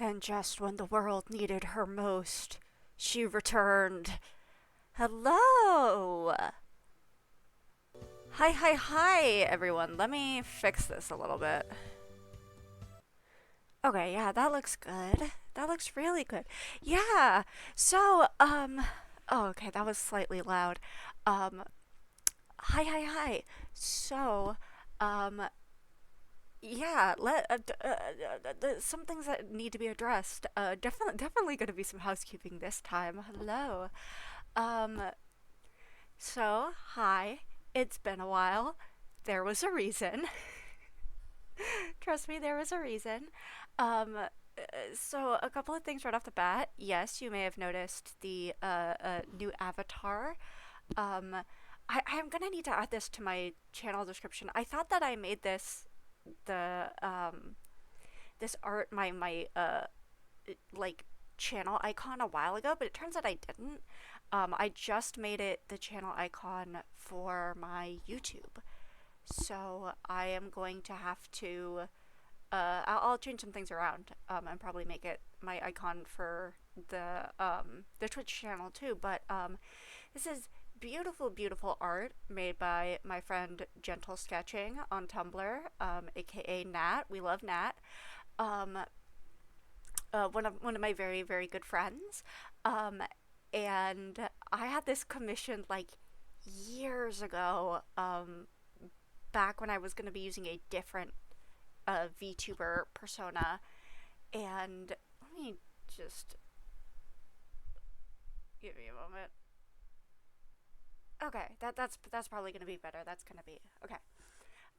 And just when the world needed her most, she returned. Hello! Hi, hi, hi, everyone. Let me fix this a little bit. Okay, yeah, that looks good. That looks really good. Yeah, so, oh, okay, that was slightly loud. Um, hi, hi, hi. So, um, yeah, some things that need to be addressed. Definitely going to be some housekeeping this time. Hello. Um, so, hi. It's been a while. There was a reason. Trust me, there was a reason. So a couple of things right off the bat. Yes, you may have noticed the new avatar. Um, I'm gonna need to add this to my channel description. I thought that I made the this art my like channel icon a while ago, but it turns out I didn't. I just made it the channel icon for my YouTube. So I am going to have to I'll change some things around and probably make it my icon for the Twitch channel too. But this is beautiful, beautiful art made by my friend Gentle Sketching on Tumblr, aka Nat. We love Nat. Um, one of my very very good friends. Um, and I had this commissioned like years ago. Back when I was going to be using a different VTuber persona. And let me just give me a moment. Okay, that's probably gonna be better. That's gonna be okay.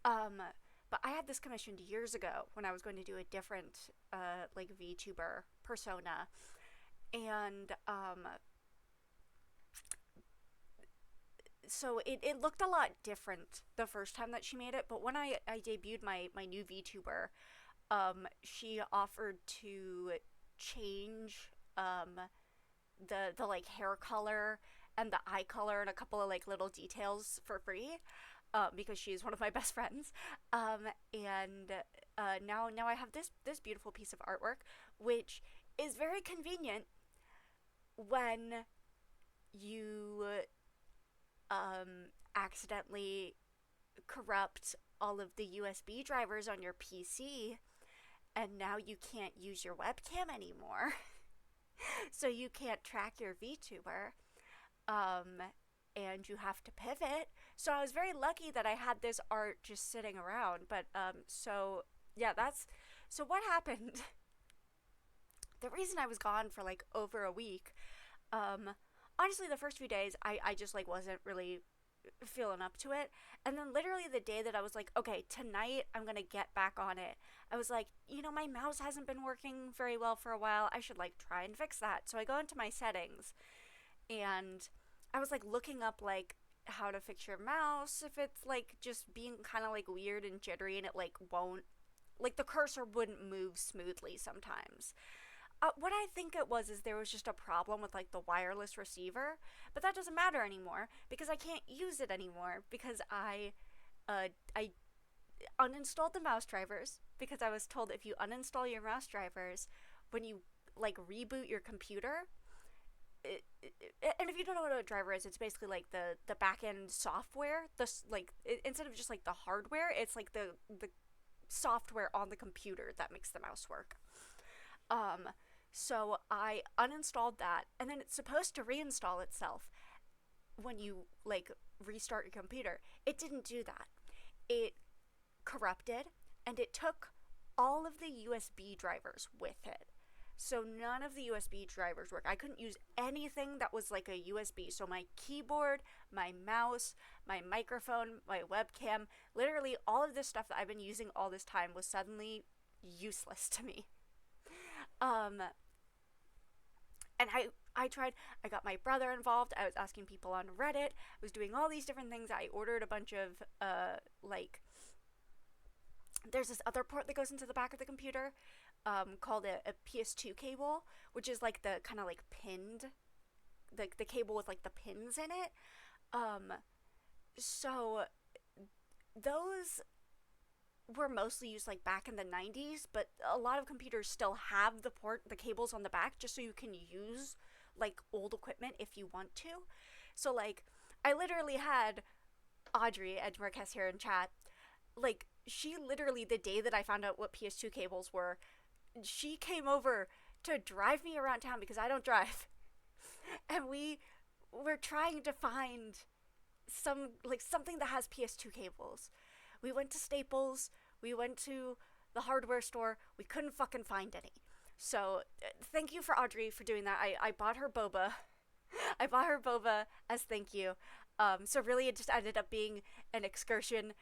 Um, but I had this commissioned years ago when I was going to do a different like VTuber persona, and so it looked a lot different the first time that she made it. But when I debuted my new VTuber, she offered to change the like hair color and the eye color and a couple of like little details for free, because she's one of my best friends. And now I have this beautiful piece of artwork, which is very convenient when you accidentally corrupt all of the USB drivers on your PC, and now you can't use your webcam anymore. So you can't track your VTuber, um, and you have to pivot. So I was very lucky that I had this art just sitting around. But so yeah, that's so what happened. The reason I was gone for like over a week, um, honestly, the first few days I just like wasn't really feeling up to it. And then literally the day that I was like, okay, tonight I'm gonna get back on it, I was like, my mouse hasn't been working very well for a while. I should like try and fix that. So I go into my settings, and I was like looking up like how to fix your mouse if it's like just being kind of like weird and jittery, and it like won't, like the cursor wouldn't move smoothly sometimes. What I think it was is there was just a problem with like the wireless receiver, but that doesn't matter anymore because I can't use it anymore because I uninstalled the mouse drivers because I was told if you uninstall your mouse drivers when you like reboot your computer, and if you don't know what a driver is, it's basically like the back end software. Instead of just like the hardware, it's like the software on the computer that makes the mouse work. Um, so I uninstalled that, and then it's supposed to reinstall itself when you like restart your computer. It didn't do that. It corrupted, and it took all of the USB drivers with it. So none of the USB drivers work. I couldn't use anything that was like a USB. So my keyboard, my mouse, my microphone, my webcam, literally all of this stuff that I've been using all this time was suddenly useless to me. Um, and I tried. I got my brother involved. I was asking people on Reddit. I was doing all these different things. I ordered a bunch of like there's this other port that goes into the back of the computer, called a PS2 cable, which is like the kind of like pinned, the cable with like the pins in it. Um, so those were mostly used like back in the 90s, but a lot of computers still have the cables on the back just so you can use like old equipment if you want to. So like I literally had Audrey Edge Marquez here in chat. Like she literally the day that I found out what PS2 cables were, she came over to drive me around town because I don't drive. And we were trying to find something that has PS2 cables. We went to Staples, we went to the hardware store, we couldn't fucking find any. So thank you for Audrey for doing that. I bought her boba. I bought her boba as thank you. So really it just ended up being an excursion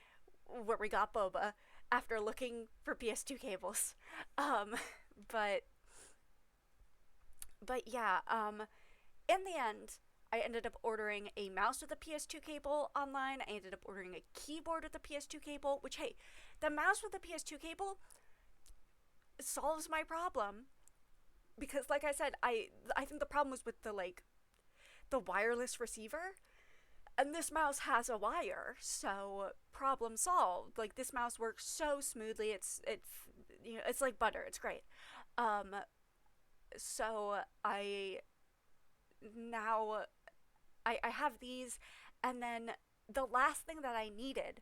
where we got boba after looking for PS2 cables. Um, but yeah, in the end, I ended up ordering a mouse with a PS2 cable online. I ended up ordering a keyboard with a PS2 cable, which, hey, the mouse with the PS2 cable solves my problem. Because, like I said, I think the problem was with the wireless receiver. And this mouse has a wire, so problem solved. Like, this mouse works so smoothly. It's like butter. It's great. Um, so now I have these, and then the last thing that I needed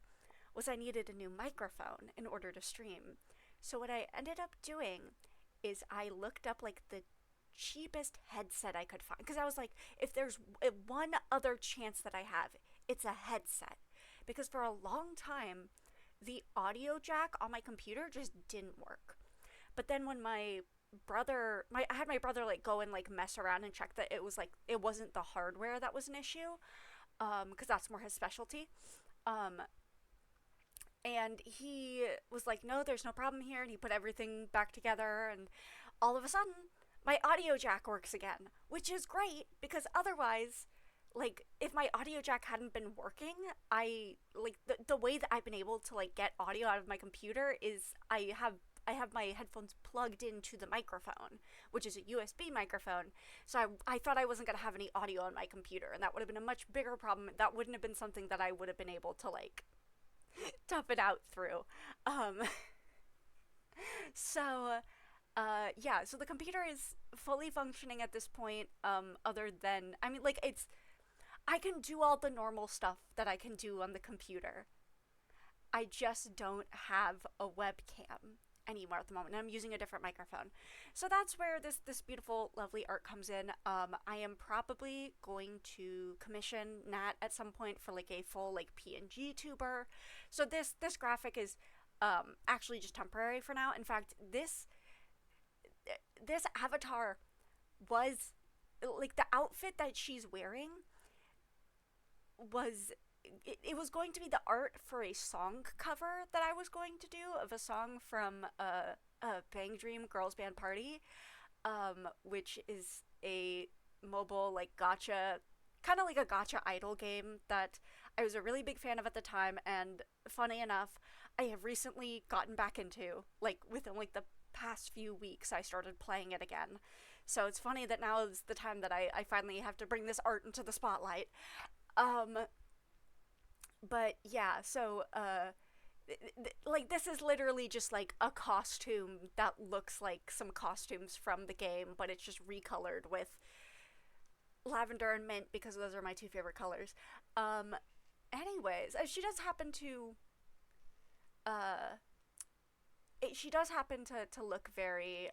was I needed a new microphone in order to stream. So what I ended up doing is I looked up like the cheapest headset I could find because I was like, if there's one other chance that I have, it's a headset. Because for a long time, the audio jack on my computer just didn't work. But then when I had my brother like go and like mess around and check that it wasn't the hardware that was an issue, because that's more his specialty. Um, and he was like, no, there's no problem here, and he put everything back together, and all of a sudden, my audio jack works again, which is great because otherwise, like if my audio jack hadn't been working, I like the way that I've been able to like get audio out of my computer is I have my headphones plugged into the microphone, which is a USB microphone. So I thought I wasn't going to have any audio on my computer, and that would have been a much bigger problem. That wouldn't have been something that I would have been able to, like, tough it out through. Um, so, yeah, so the computer is fully functioning at this point, other than, I mean, like, I can do all the normal stuff that I can do on the computer. I just don't have a webcam anymore at the moment. And I'm using a different microphone. So that's where this beautiful, lovely art comes in. I am probably going to commission Nat at some point for like a full like PNG tuber. So this graphic is actually just temporary for now. In fact, this avatar was like the outfit that she's wearing was it was going to be the art for a song cover that I was going to do of a song from Bang Dream Girls Band Party, which is a mobile like gotcha, kind of like a gotcha idol game that I was a really big fan of at the time, and funny enough, I have recently gotten back into, like within like the past few weeks I started playing it again. So it's funny that now is the time that I finally have to bring this art into the spotlight. Um, but yeah, so like this is literally just like a costume that looks like some costumes from the game, but it's just recolored with lavender and mint because those are my two favorite colors. Um, anyways, she does happen to uh, she does happen to look very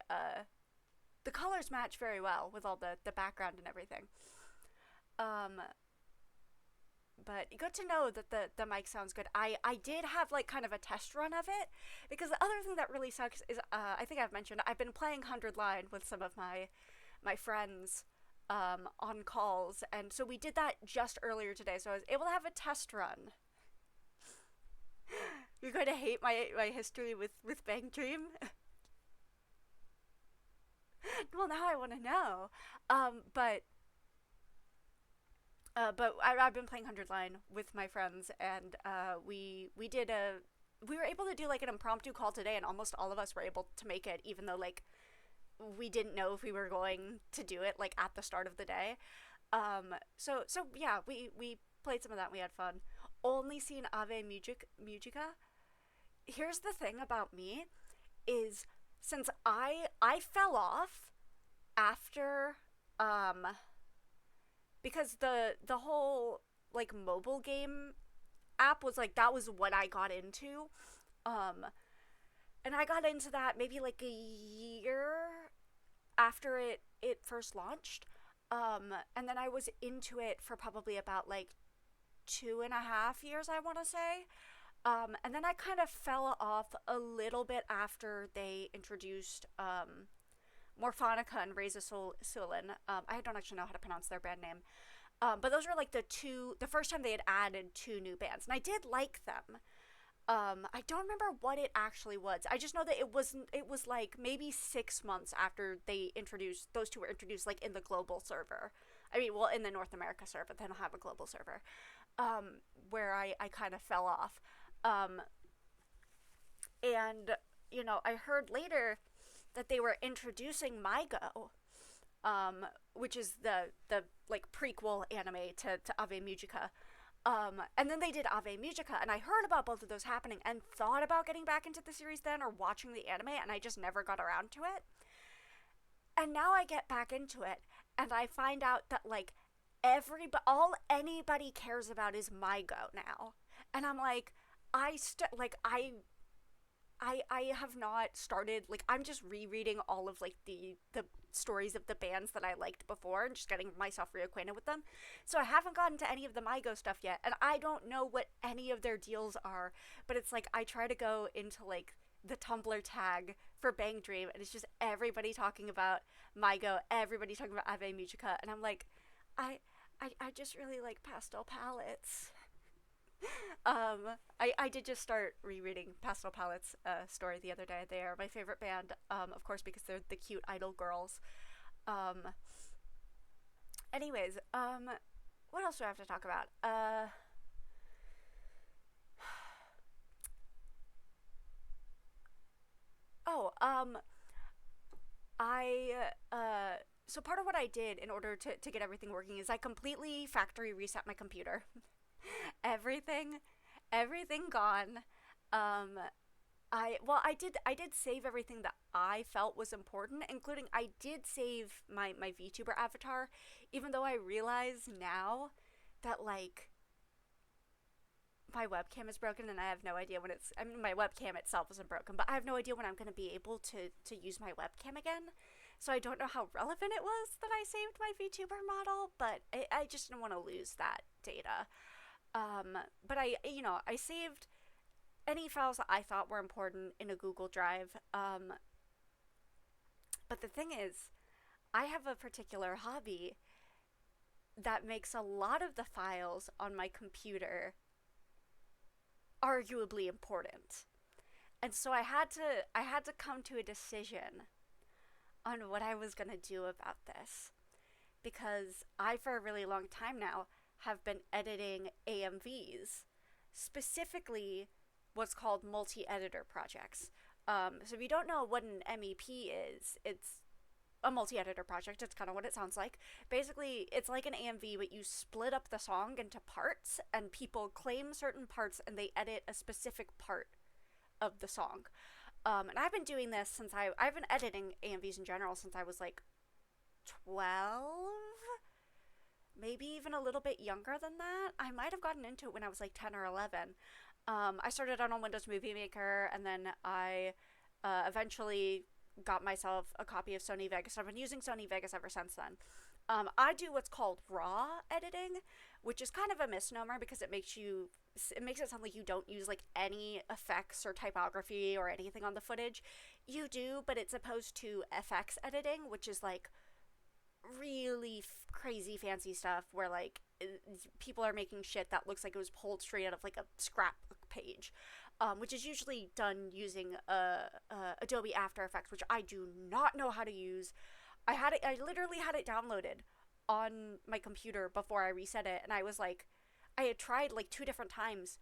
the colors match very well with all the background and everything. Um, but good to know that the mic sounds good. I did have like kind of a test run of it because the other thing that really sucks is I think I've mentioned I've been playing 100 Line with some of my friends on calls, and so we did that just earlier today, so I was able to have a test run. You're going to hate my history with Bang Dream. Well, now I want to know. But I've been playing 100 Line with my friends, and we were able to do like an impromptu call today, and almost all of us were able to make it, even though like we didn't know if we were going to do it like at the start of the day. So yeah, we played some of that. And we had fun. Only seen Ave Musica. Here's the thing about me is since I fell off after um because the whole like mobile game app was like that was what I got into. Um and I got into that maybe like a year after it first launched. And then I was into it for probably about like 2.5 years, I want to say. And then I kind of fell off a little bit after they introduced Morphonica and Reza Sulin. I don't actually know how to pronounce their band name. But those were like the first time they had added two new bands. And I did like them. I don't remember what it actually was. I just know that it was like maybe 6 months after those two were introduced like in the global server. I mean, well, in the North America server, they don't have a global server. Where I kind of fell off. Um, and I heard later that they were introducing MyGo, which is the like prequel anime to Ave Musica. And then they did Ave Musica, and I heard about both of those happening and thought about getting back into the series then or watching the anime, and I just never got around to it. And now I get back into it, and I find out that like all anybody cares about is MyGo now, and I'm like, I have not started like I'm just rereading all of like the stories of the bands that I liked before and just getting myself reacquainted with them. So I haven't gotten to any of the MyGo stuff yet, and I don't know what any of their deals are. But it's like I try to go into like the Tumblr tag for Bang Dream, and it's just everybody talking about MyGo, everybody talking about Ave Musica, and I'm like, I I just really like pastel palettes. I did just start rereading Pastel Palettes' story the other day. They are my favorite band, of course, because they're the cute idol girls. Um, anyways, what else do I have to talk about? Oh, I, so part of what I did in order to get everything working is I completely factory reset my computer. everything, everything gone. Um, I did save everything that I felt was important, including I did save my VTuber avatar, even though I realize now that like my webcam is broken and I have no idea when it's I mean my webcam itself isn't broken, but I have no idea when I'm going to be able to use my webcam again. So I don't know how relevant it was that I saved my VTuber model, but I just didn't want to lose that data. But I saved any files that I thought were important in a Google Drive. But the thing is, I have a particular hobby that makes a lot of the files on my computer arguably important. And so I had to come to a decision on what I was going to do about this because I for a really long time now have been editing AMVs, specifically what's called multi-editor projects. So if you don't know what an MEP is, it's a multi-editor project. It's kind of what it sounds like. Basically, it's like an AMV, but you split up the song into parts, and people claim certain parts, and they edit a specific part of the song. And I've been doing this since I've been editing AMVs in general since I was like 12, maybe even a little bit younger than that. I might have gotten into it when I was like 10 or 11. I started out on Windows Movie Maker, and then I eventually got myself a copy of Sony Vegas. I've been using Sony Vegas ever since then. I do what's called raw editing, which is kind of a misnomer because it makes it sound like you don't use like any effects or typography or anything on the footage. You do, but it's opposed to FX editing, which is like really crazy fancy stuff where like people are making shit that looks like it was pulled straight out of like a scrapbook page, which is usually done using Adobe After Effects, which I do not know how to use. I literally had it downloaded on my computer before I reset it, and I was like, I had tried like two different times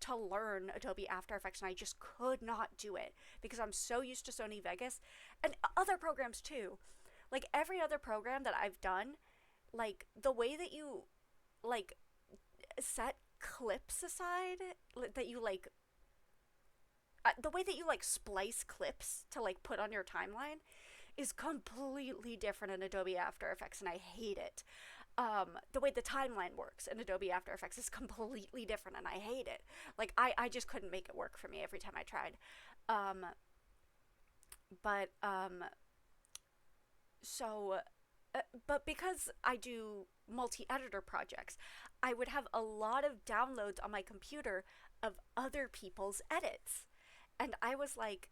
to learn Adobe After Effects, and I just could not do it because I'm so used to Sony Vegas and other programs too. Like every other program that I've done, like the way that you like set clips aside, that you like the way that you like splice clips to like put on your timeline is completely different in Adobe After Effects, and I hate it. The way the timeline works in Adobe After Effects is completely different, and I hate it. Like, I just couldn't make it work for me every time I tried. Um, but, so, but because I do multi editor projects, I would have a lot of downloads on my computer of other people's edits. And I was like,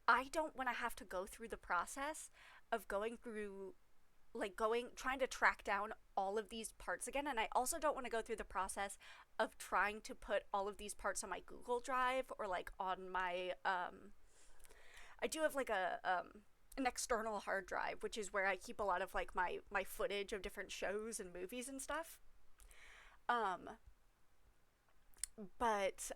I don't want to have to go through the process of going through trying to track down all of these parts again, and I also don't want to go through the process of trying to put all of these parts on my Google Drive or like on my I do have like a an external hard drive, which is where I keep a lot of like my footage of different shows and movies and stuff. um but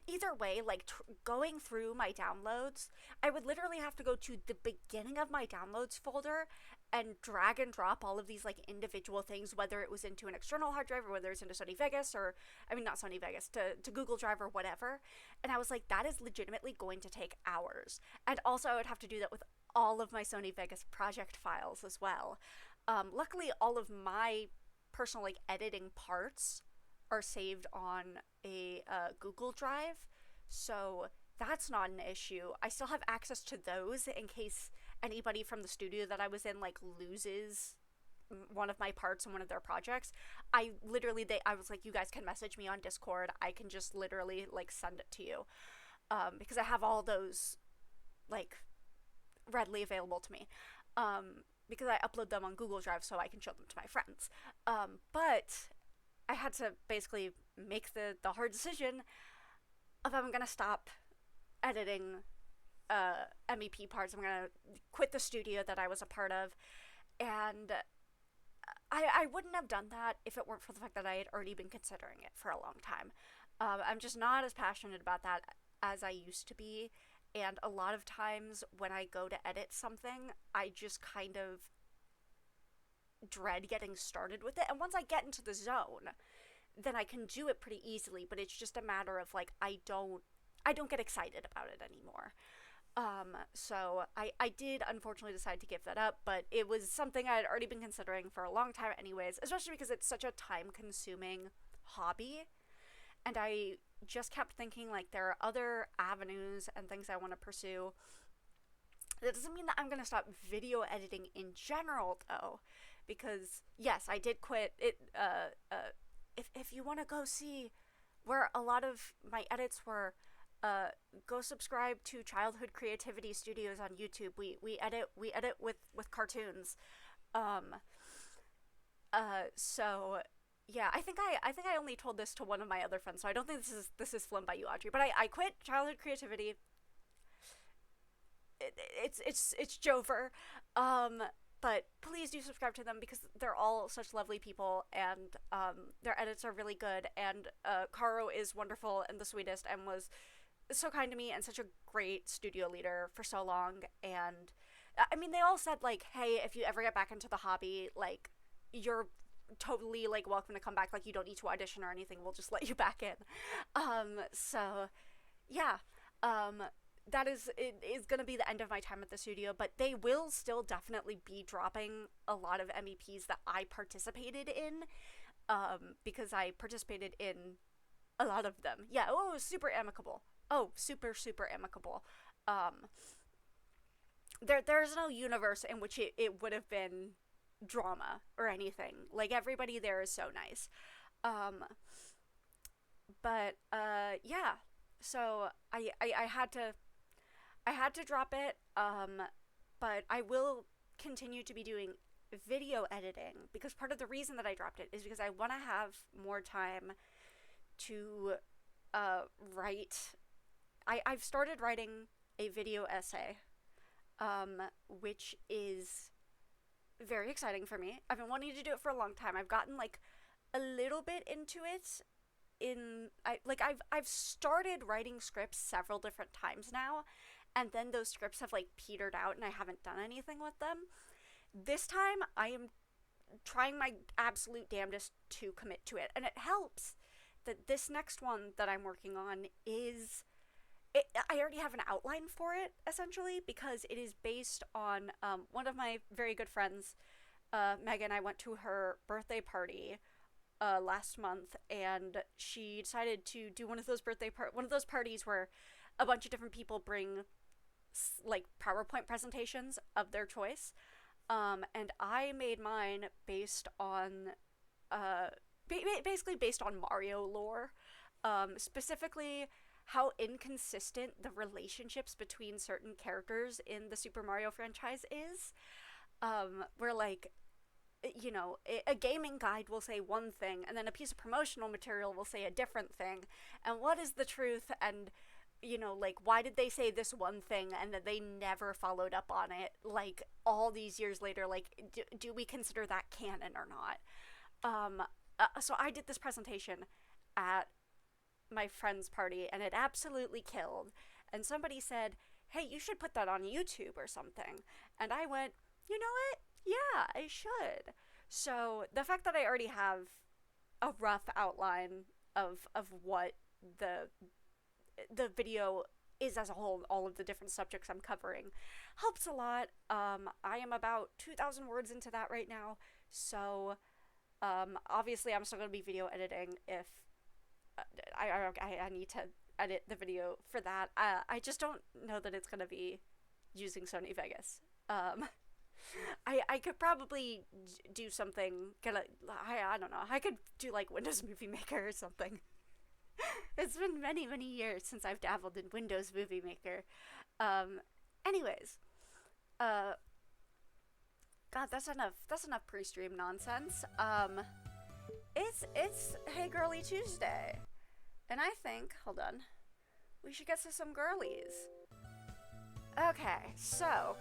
either way, like going through my downloads, I would literally have to go to the beginning of my downloads folder and drag and drop all of these like individual things, whether it was into an external hard drive or whether it's into Sony Vegas or, I mean, not Sony Vegas, to Google Drive or whatever. And I was like, that is legitimately going to take hours. And also, I would have to do that with all of my Sony Vegas project files as well. Luckily, all of my personal like editing parts are saved on a Google Drive, so that's not an issue. I still have access to those in case anybody from the studio that I was in like loses one of my parts in one of their projects. I was like, you guys can message me on Discord. I can just literally like send it to you, because I have all those like readily available to me. Because I upload them on Google Drive so I can show them to my friends. But I had to basically make the hard decision of I'm gonna stop editing MEP parts. I'm gonna quit the studio that I was a part of, and I wouldn't have done that if it weren't for the fact that I had already been considering it for a long time. I'm just not as passionate about that as I used to be, and a lot of times when I go to edit something, I just kind of dread getting started with it. And once I get into the zone, then I can do it pretty easily, but it's just a matter of like I don't get excited about it anymore. So I did unfortunately decide to give that up, but it was something I had already been considering for a long time anyways, especially because it's such a time consuming hobby. And I just kept thinking like there are other avenues and things I want to pursue. That doesn't mean that I'm going to stop video editing in general, though, because yes, I did quit it. If you want to go see where a lot of my edits were, go subscribe to Childhood Creativity Studios on YouTube. We edit with cartoons. Um, so yeah, I think I only told this to one of my other friends, so I don't think this is flown by you, Audrey. But I quit Childhood Creativity. It's Jover. Um, but please do subscribe to them because they're all such lovely people, and their edits are really good. And Caro is wonderful and the sweetest, and was so kind to me and such a great studio leader for so long. And I mean, they all said like, hey, if you ever get back into the hobby, like you're totally like welcome to come back. Like you don't need to audition or anything. We'll just let you back in. So yeah. Um, that is going to be the end of my time at the studio, but they will still definitely be dropping a lot of MEPs that I participated in, because I participated in a lot of them. Yeah, oh, it was super amicable. Oh, super, super amicable. Um, there's no universe in which it would have been drama or anything. Like, everybody there is so nice. Um, but, yeah. So, I had to drop it, but I will continue to be doing video editing because part of the reason that I dropped it is because I want to have more time to write. I've started writing a video essay, which is very exciting for me. I've been wanting to do it for a long time. I've gotten like a little bit into it. I've started writing scripts several different times now, and then those scripts have like petered out and I haven't done anything with them. This time I am trying my absolute damnedest to commit to it, and it helps this next one that I'm working on is I already have an outline for it, essentially, because it is based on one of my very good friends, Megan. I went to her birthday party last month, and she decided to do one of those one of those parties where a bunch of different people bring like PowerPoint presentations of their choice. And I made mine based on basically based on Mario lore, specifically how inconsistent the relationships between certain characters in the Super Mario franchise is. Where like, you know, a gaming guide will say one thing, and then a piece of promotional material will say a different thing. And what is the truth? And, you know, like, why did they say this one thing and then they never followed up on it? Like, all these years later, like, do we consider that canon or not? So I did this presentation at my friend's party, and it absolutely killed. And somebody said, hey, you should put that on YouTube or something. And I went, you know what? Yeah, I should. So the fact that I already have a rough outline of what the video is as a whole, all of the different subjects I'm covering, helps a lot. I am about 2,000 words into that right now, so obviously I'm still going to be video editing if I need to edit the video for that. I just don't know that it's going to be using Sony Vegas. I could probably do something, I don't know, I could do like Windows Movie Maker or something. It's been many, many years since I've dabbled in Windows Movie Maker. Anyways, God, that's enough pre-stream nonsense. It's Hey Girlie Tuesday, and I think, hold on, we should get to some girlies. Okay, so,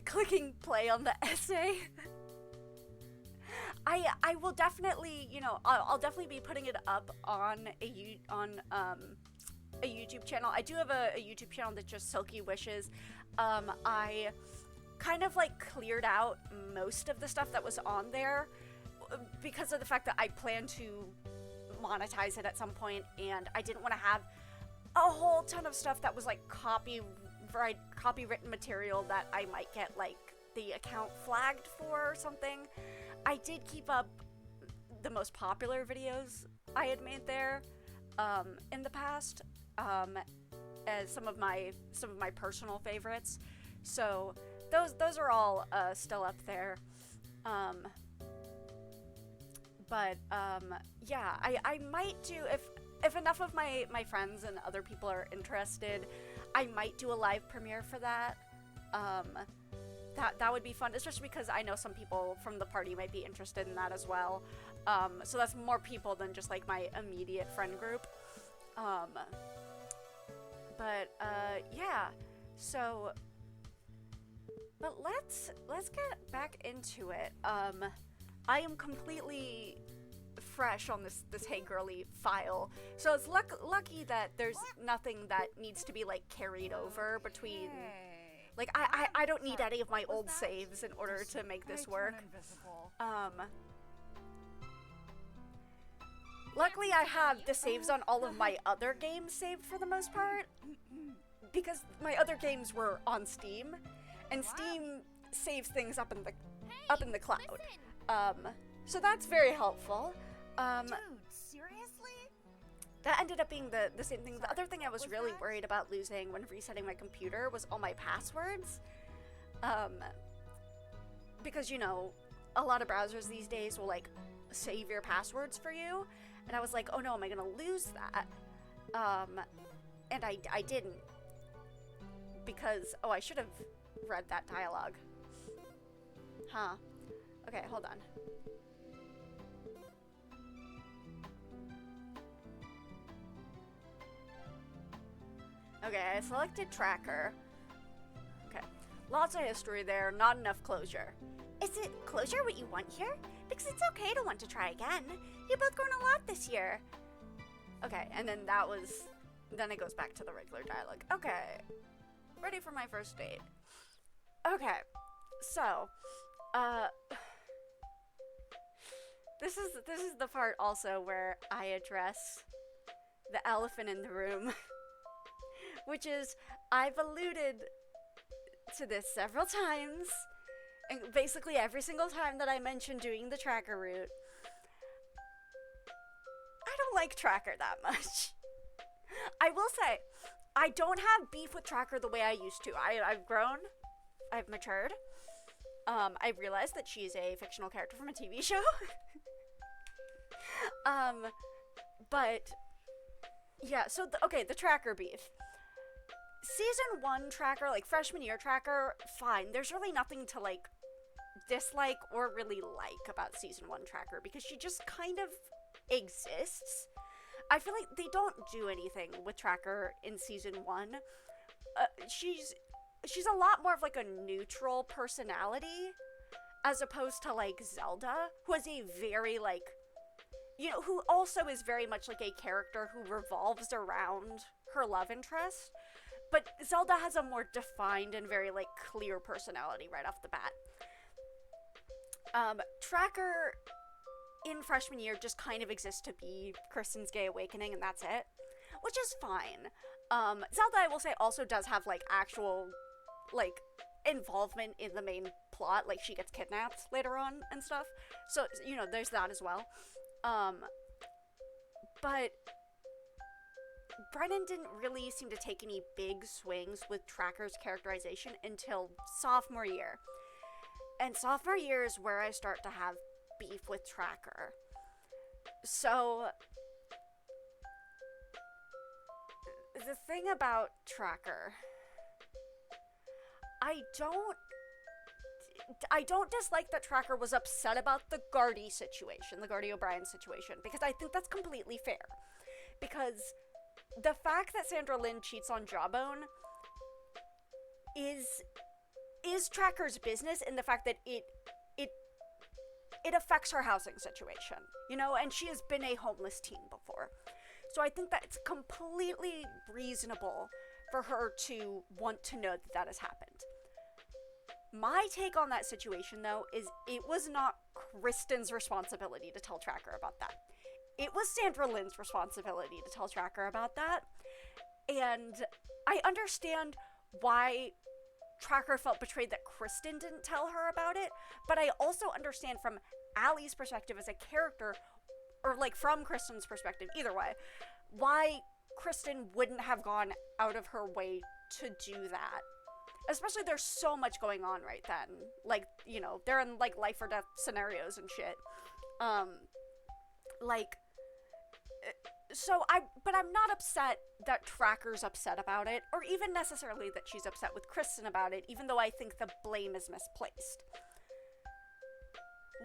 clicking play on the essay. I will definitely, you know, I'll definitely be putting it up on a YouTube channel. I do have a YouTube channel that's just Silky Wishes. I kind of like cleared out most of the stuff that was on there because of the fact that I plan to monetize it at some point, and I didn't want to have a whole ton of stuff that was like copywritten material that I might get like the account flagged for or something. I did keep up the most popular videos I had made there in the past as some of my personal favorites. So those are all still up there. Yeah, I might do, if enough of my friends and other people are interested, I might do a live premiere for that. That would be fun, especially because I know some people from the party might be interested in that as well. So that's more people than just like my immediate friend group. Yeah. So, but let's get back into it. I am completely fresh on this Hey Girlie file, so it's lucky that there's nothing that needs to be like carried over between. Like I don't need any of my old saves in order to make this work. Luckily I have the saves on all of my other games saved for the most part, because my other games were on Steam, and Steam saves things up in the cloud. So that's very helpful. Dude, seriously? That ended up being the same thing. The other thing I was really worried about losing when resetting my computer was all my passwords. Because, you know, a lot of browsers these days will, like, save your passwords for you. And I was like, oh no, am I gonna lose that? And I didn't. Because, oh, I should have read that dialogue. Huh. Okay, hold on. Okay, I selected tracker. Okay. Lots of history there, not enough closure. Is it closure what you want here? Because it's okay to want to try again. You've both grown a lot this year. Okay, and then then it goes back to the regular dialogue. Okay. Ready for my first date. Okay, so, uh, this is the part also where I address the elephant in the room, which is I've alluded to this several times, and basically every single time that I mention doing the tracker route, I don't like tracker that much. I will say, I don't have beef with tracker the way I used to. I've grown, I've matured. I realized that she's a fictional character from a TV show. um, but yeah, so okay, the tracker beef. Season 1 tracker, like freshman year tracker, fine. There's really nothing to like dislike or really like about season 1 tracker because she just kind of exists. I feel like they don't do anything with tracker in season 1. She's a lot more of like a neutral personality as opposed to like Zelda, who is a very like, you know, who also is very much like a character who revolves around her love interest. But Zelda has a more defined and very like clear personality right off the bat. Tracker in freshman year just kind of exists to be Kristen's gay awakening, and that's it, which is fine. Zelda, I will say, also does have like actual like involvement in the main plot. Like she gets kidnapped later on and stuff. So you know, there's that as well. But Brennan didn't really seem to take any big swings with Tracker's characterization until sophomore year. And sophomore year is where I start to have beef with Tracker. So, the thing about Tracker, I don't dislike that Tracker was upset about the Gardy situation, the Gardy O'Brien situation, because I think that's completely fair. Because the fact that Sandra Lynn cheats on Jawbone is Tracker's business in the fact that it affects her housing situation, you know, and she has been a homeless teen before. So I think that it's completely reasonable for her to want to know that that has happened. My take on that situation, though, is it was not Kristen's responsibility to tell Tracker about that. It was Sandra Lynn's responsibility to tell Tracker about that. And I understand why Tracker felt betrayed that Kristen didn't tell her about it, but I also understand from Allie's perspective as a character, or like from Kristen's perspective, either way, why Kristen wouldn't have gone out of her way to do that. Especially there's so much going on right then. Like, you know, they're in like life or death scenarios and shit. But I'm not upset that Tracker's upset about it, or even necessarily that she's upset with Kristen about it, even though I think the blame is misplaced.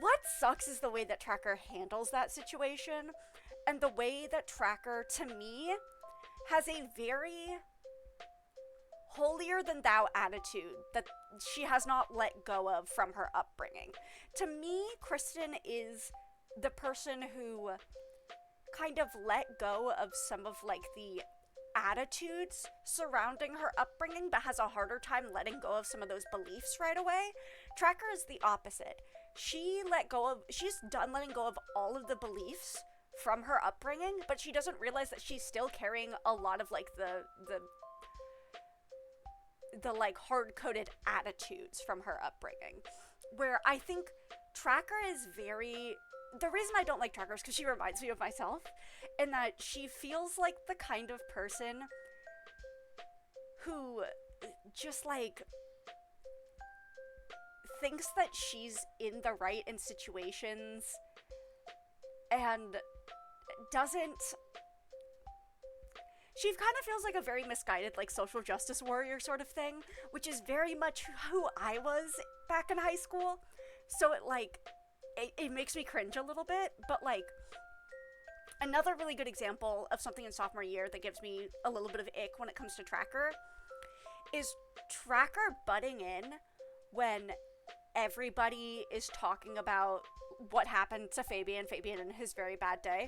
What sucks is the way that Tracker handles that situation, and the way that Tracker, to me, has a very holier-than-thou attitude that she has not let go of from her upbringing. To me, Kristen is the person who kind of let go of some of like the attitudes surrounding her upbringing, but has a harder time letting go of some of those beliefs right away. Tracker is the opposite. She's done letting go of all of the beliefs from her upbringing, but she doesn't realize that she's still carrying a lot of like the like hard-coded attitudes from her upbringing, where I think Tracker is very... The reason I don't like Tracker is because she reminds me of myself, in that she feels like the kind of person who just like thinks that she's in the right in situations and doesn't... She kind of feels like a very misguided, like, social justice warrior sort of thing, which is very much who I was back in high school. So it makes me cringe a little bit, but, like, another really good example of something in sophomore year that gives me a little bit of ick when it comes to Tracker is Tracker butting in when everybody is talking about what happened to Fabian and his very bad day.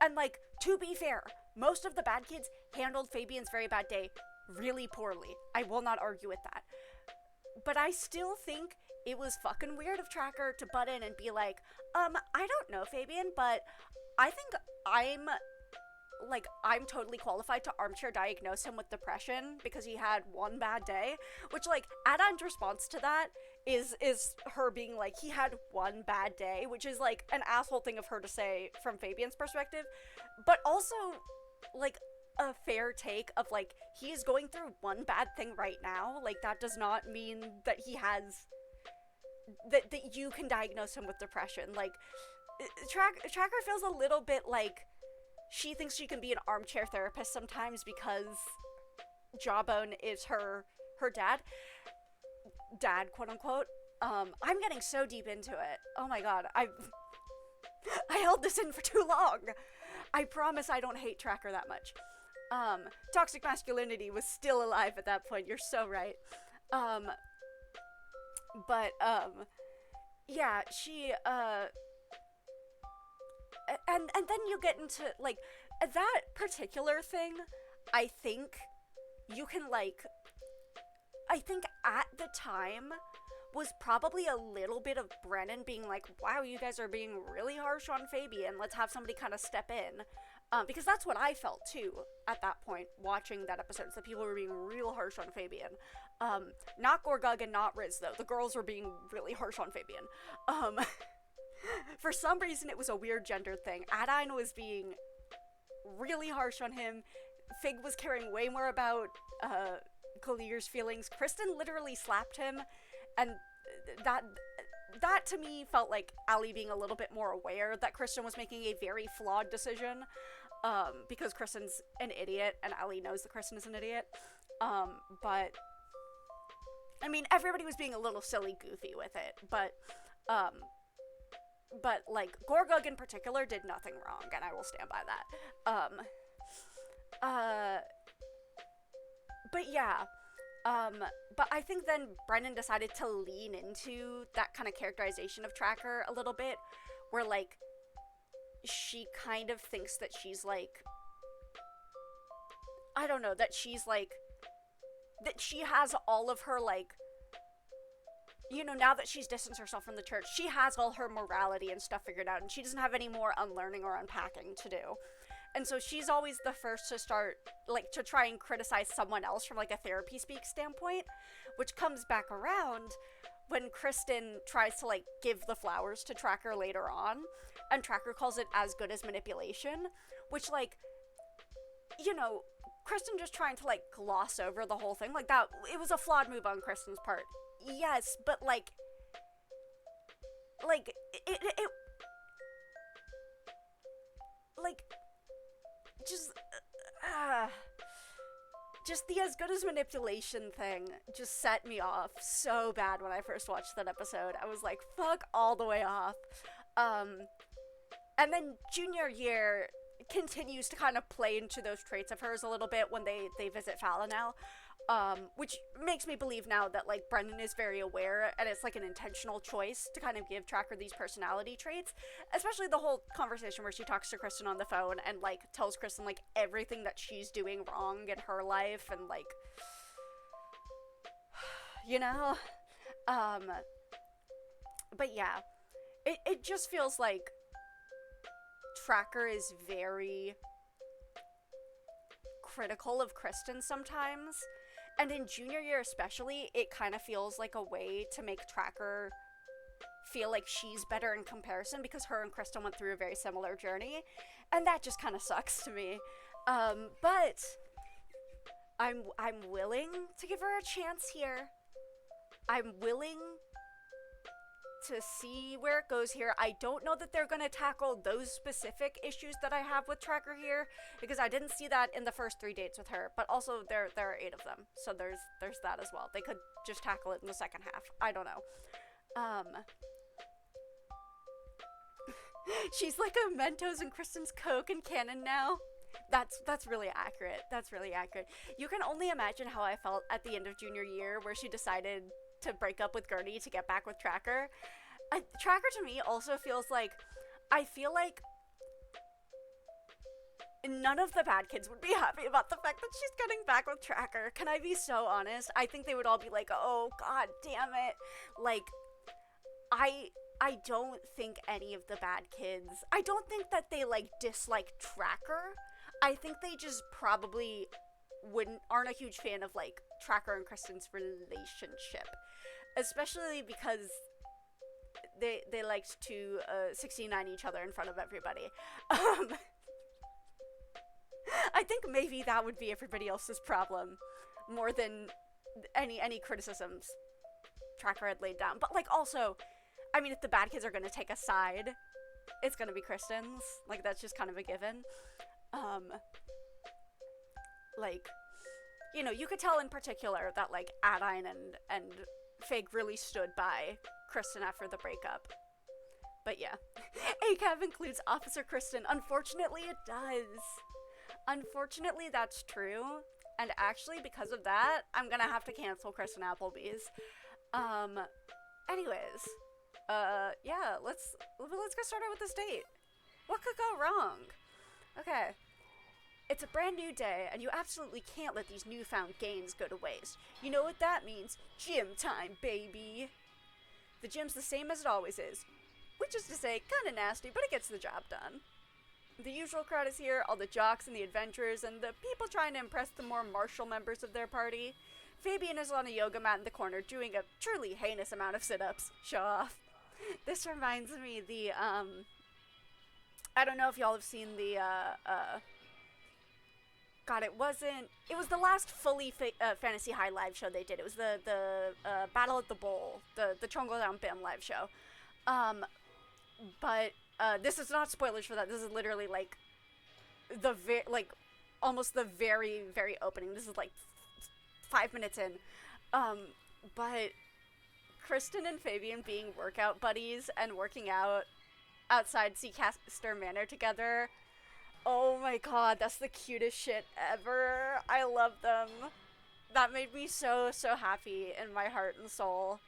And, like, to be fair, most of the bad kids handled Fabian's very bad day really poorly. I will not argue with that. But I still think it was fucking weird of Tracker to butt in and be like, I don't know, Fabian, but I think I'm I'm totally qualified to armchair diagnose him with depression because he had one bad day. Which, like, Adon's response to that is her being like, he had one bad day, which is like an asshole thing of her to say from Fabian's perspective, but also like a fair take of like, he is going through one bad thing right now. Like, that does not mean that he has that you can diagnose him with depression. Like, Tracker feels a little bit like she thinks she can be an armchair therapist sometimes because Jawbone is her dad, quote unquote. I'm getting so deep into it. Oh my god, I held this in for too long. I promise I don't hate Tracker that much. Toxic masculinity was still alive at that point. You're so right. But yeah, she and then you get into like that particular thing. I think you can like I think at the time was probably a little bit of Brennan being like, wow, you guys are being really harsh on Fabian. Let's have somebody kind of step in. Because that's what I felt too at that point, watching that episode. So people were being real harsh on Fabian. Not Gorgug and not Riz, though. The girls were being really harsh on Fabian. For some reason, it was a weird gendered thing. Adine was being really harsh on him. Fig was caring way more about Kalir's feelings. Kristen literally slapped him, and that to me felt like Ali being a little bit more aware that Kristen was making a very flawed decision, because Kristen's an idiot, and Ali knows that Kristen is an idiot. But I mean, everybody was being a little silly goofy with it, but like Gorgug in particular did nothing wrong, and I will stand by that. But yeah. But I think then Brennan decided to lean into that kind of characterization of Tracker a little bit, where like she kind of thinks that she's like, I don't know, that she's like, that she has all of her like, you know, now that she's distanced herself from the church, she has all her morality and stuff figured out, and she doesn't have any more unlearning or unpacking to do. And so she's always the first to start, like, to try and criticize someone else from, like, a therapy speak standpoint, which comes back around when Kristen tries to, like, give the flowers to Tracker later on, and Tracker calls it as good as manipulation, which, like, you know, Kristen just trying to, like, gloss over the whole thing. Like, that, it was a flawed move on Kristen's part. Yes, but, like, it like, just the as good as manipulation thing just set me off so bad when I first watched that episode. I was like, fuck all the way off. And then junior year continues to kind of play into those traits of hers a little bit when they visit Falinel. Which makes me believe now that, like, Brendan is very aware, and it's, like, an intentional choice to kind of give Tracker these personality traits, especially the whole conversation where she talks to Kristen on the phone and, like, tells Kristen, like, everything that she's doing wrong in her life, and, like, you know? But yeah, it just feels like Tracker is very critical of Kristen sometimes. And in junior year especially, it kind of feels like a way to make Tracker feel like she's better in comparison, because her and Kristen went through a very similar journey. And that just kind of sucks to me. But I'm willing to give her a chance here. I'm willing to see where it goes here. I don't know that they're going to tackle those specific issues that I have with Tracker here, because I didn't see that in the first 3 dates with her, but also there are 8 of them, so there's that as well. They could just tackle it in the second half. I don't know. She's like a Mentos and Kristen's Coke and canon now. That's really accurate. That's really accurate. You can only imagine how I felt at the end of junior year, where she decided to break up with Girlie to get back with Tracker. Tracker to me also feels like, I feel like none of the bad kids would be happy about the fact that she's getting back with Tracker. Can I be so honest? I think they would all be like, oh, god damn it. Like, I don't think any of the bad kids, I don't think that they, like, dislike Tracker. I think they just probably aren't a huge fan of, like, Tracker and Kristen's relationship. Especially because they liked to 69 each other in front of everybody. I think maybe that would be everybody else's problem more than any criticisms Tracker had laid down. But, like, also, I mean, if the bad kids are gonna take a side, it's gonna be Kristen's. Like, that's just kind of a given. Like, you know, you could tell in particular that, like, Adine and Fig really stood by Kristen after the breakup. But yeah. ACAB includes Officer Kristen. Unfortunately, it does. Unfortunately, that's true. And actually, because of that, I'm gonna have to cancel Kristen Applebees. Anyways. Yeah, let's get started with this date. What could go wrong? Okay. It's a brand new day, and you absolutely can't let these newfound gains go to waste. You know what that means? Gym time, baby! The gym's the same as it always is. Which is to say, kinda nasty, but it gets the job done. The usual crowd is here, all the jocks and the adventurers, and the people trying to impress the more martial members of their party. Fabian is on a yoga mat in the corner, doing a truly heinous amount of sit-ups. Show off. This reminds me I don't know if y'all have seen the, God, it was the last fully Fantasy High live show they did. It was the Battle at the Bowl, the Chongo Down Bim live show. But this is not spoilers for that. This is literally, like, almost the very, very opening. This is, like, 5 minutes in. But Kristen and Fabian being workout buddies and working out outside Seacaster Manor together. Oh my god, that's the cutest shit ever. I love them. That made me so, so happy in my heart and soul.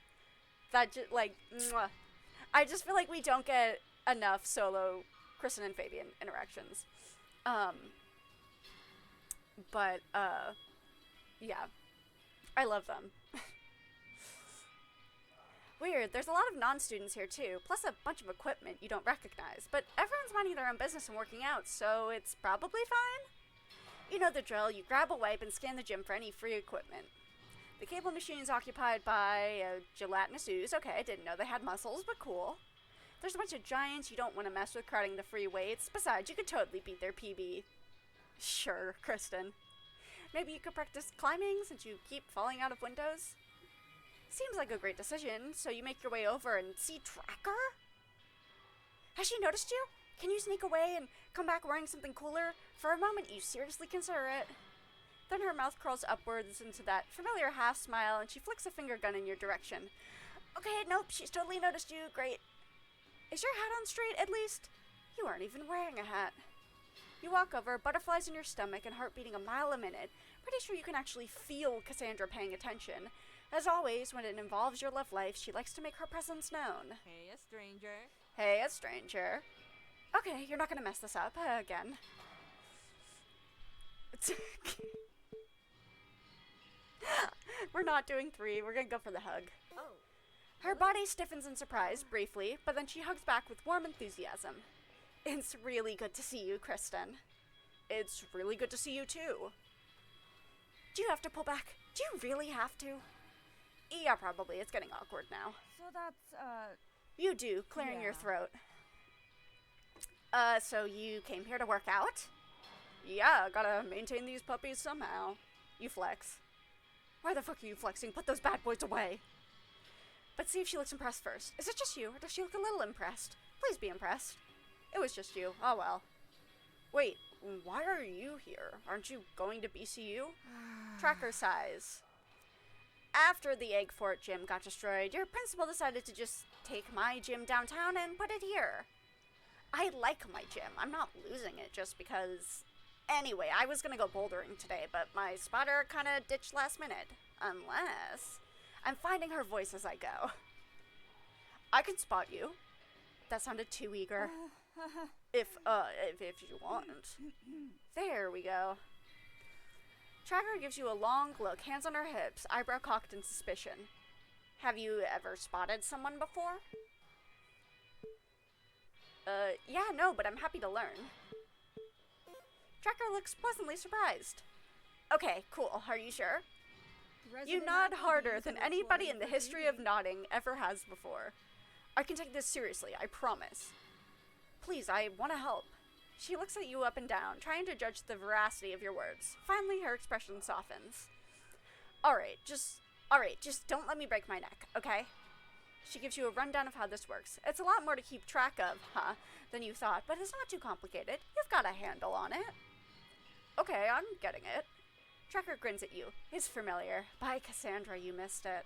That just, like, mwah. I just feel like we don't get enough solo Kristen and Fabian interactions. But, yeah. I love them. Weird, there's a lot of non-students here too, plus a bunch of equipment you don't recognize, but everyone's minding their own business and working out, so it's probably fine? You know the drill, you grab a wipe and scan the gym for any free equipment. The cable machine is occupied by a gelatinous ooze. Okay, I didn't know they had muscles, but cool. There's a bunch of giants you don't want to mess with crowding the free weights, besides you could totally beat their PB. Sure, Kristen. Maybe you could practice climbing since you keep falling out of windows? Seems like a great decision, so you make your way over and see Tracker? Has she noticed you? Can you sneak away and come back wearing something cooler? For a moment, you seriously consider it. Then her mouth curls upwards into that familiar half smile, and she flicks a finger gun in your direction. Okay, nope, she's totally noticed you. Great. Is your hat on straight, at least? You aren't even wearing a hat. You walk over, butterflies in your stomach and heart beating a mile a minute. Pretty sure you can actually feel Cassandra paying attention. As always, when it involves your love life, she likes to make her presence known. Hey, a stranger. Hey, a stranger. Okay, you're not gonna mess this up again. We're not doing 3. We're gonna go for the hug. Oh. Her body stiffens in surprise, briefly, but then she hugs back with warm enthusiasm. It's really good to see you, Kristen. It's really good to see you, too. Do you have to pull back? Do you really have to? Yeah, probably. It's getting awkward now. So that's, You do, clearing your throat. So you came here to work out? Yeah, gotta maintain these puppies somehow. You flex. Why the fuck are you flexing? Put those bad boys away. But see if she looks impressed first. Is it just you, or does she look a little impressed? Please be impressed. It was just you. Oh well. Wait, why are you here? Aren't you going to BCU? Tracker size. After the Egg Fort gym got destroyed, your principal decided to just take my gym downtown and put it here. I like my gym. I'm not losing it just because... Anyway, I was gonna go bouldering today, but my spotter kinda ditched last minute. Unless... I'm finding her voice as I go. I can spot you. That sounded too eager. If you want. There we go. Tracker gives you a long look, hands on her hips, eyebrow cocked in suspicion. Have you ever spotted someone before? Yeah, no, but I'm happy to learn. Tracker looks pleasantly surprised. Okay, cool. Are you sure? You nod harder than anybody in the history of nodding ever has before. I can take this seriously, I promise. Please, I want to help. She looks at you up and down, trying to judge the veracity of your words. Finally, her expression softens. Alright, just don't let me break my neck, okay? She gives you a rundown of how this works. It's a lot more to keep track of, than you thought, but it's not too complicated. You've got a handle on it. Okay, I'm getting it. Tracker grins at you. It's familiar. By Cassandra, you missed it.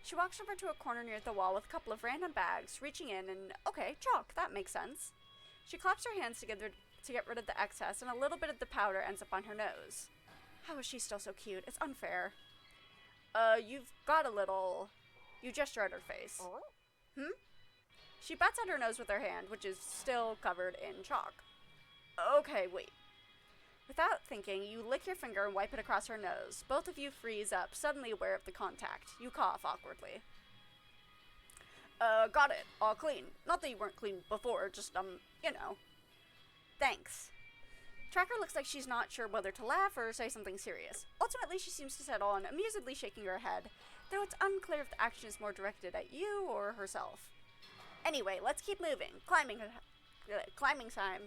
She walks over to a corner near the wall with a couple of random bags, reaching in and, okay, chalk, that makes sense. She claps her hands together to get rid of the excess, and a little bit of the powder ends up on her nose. How is she still so cute? It's unfair. You've got a little... You gesture at her face. She bats at her nose with her hand, which is still covered in chalk. Okay, wait. Without thinking, you lick your finger and wipe it across her nose. Both of you freeze up, suddenly aware of the contact. You cough awkwardly. Got it. All clean. Not that you weren't clean before, just, you know. Thanks. Tracker looks like she's not sure whether to laugh or say something serious. Ultimately, she seems to settle on, amusedly shaking her head, though it's unclear if the action is more directed at you or herself. Anyway, let's keep moving. Climbing time.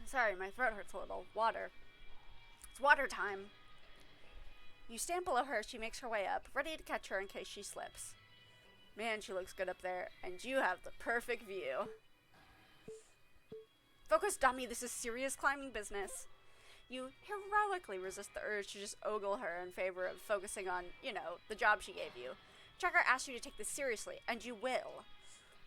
Sorry, my throat hurts a little. Water. It's water time. You stand below her as she makes her way up, ready to catch her in case she slips. Man, she looks good up there, and you have the perfect view. Focus, dummy, this is serious climbing business. You heroically resist the urge to just ogle her in favor of focusing on, you know, the job she gave you. Tracker asked you to take this seriously, and you will.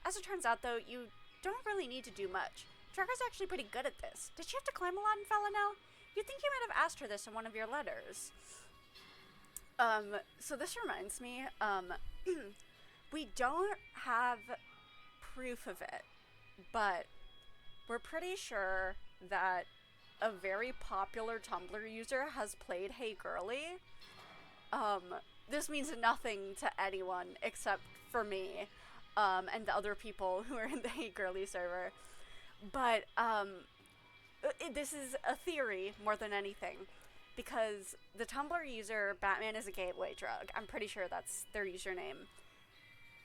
As it turns out, though, you don't really need to do much. Tracker's actually pretty good at this. Did she have to climb a lot in Felino? You'd think you might have asked her this in one of your letters. So this reminds me, we don't have proof of it, but we're pretty sure that a very popular Tumblr user has played Hey Girlie. This means nothing to anyone except for me, and the other people who are in the Hey Girlie server. But, this is a theory more than anything, because the Tumblr user, Batman is a gateway drug, I'm pretty sure that's their username,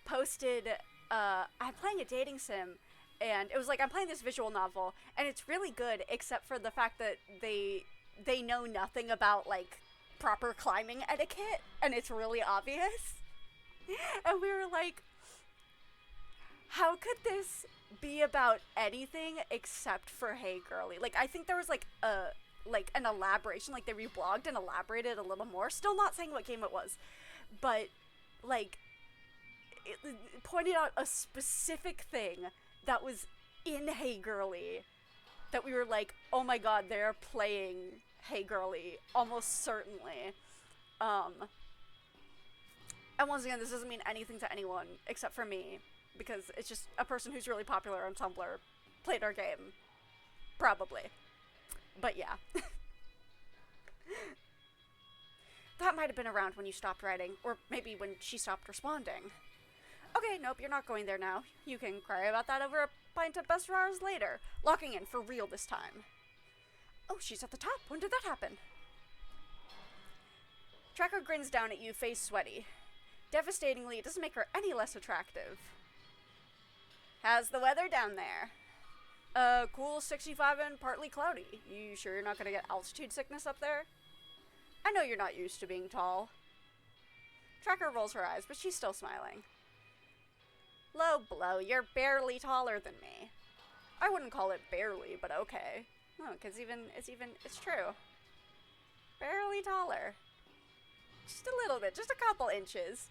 posted, I'm playing a dating sim, and it was like, I'm playing this visual novel, and it's really good, except for the fact that they know nothing about, like, proper climbing etiquette, and it's really obvious. And we were like, how could this be about anything except for Hey Girlie? Like, I think there was, like, an elaboration, like, they reblogged and elaborated a little more, still not saying what game it was, but, like, it pointed out a specific thing that was in Hey Girlie that we were like, oh my god, they're playing Hey Girlie, almost certainly. And once again, this doesn't mean anything to anyone except for me, because it's just a person who's really popular on Tumblr played our game. Probably. But yeah. That might have been around when you stopped writing, or maybe when she stopped responding. Okay, nope, you're not going there now. You can cry about that over a pint of best hours later. Locking in for real this time. Oh, she's at the top. When did that happen? Tracker grins down at you, face sweaty. Devastatingly, it doesn't make her any less attractive. How's the weather down there? Cool 65 and partly cloudy. You sure you're not gonna get altitude sickness up there? I know you're not used to being tall. Tracker rolls her eyes, but she's still smiling. Low blow, you're barely taller than me. I wouldn't call it barely, but okay. Oh, cause it's true. Barely taller. Just a little bit, just a couple inches.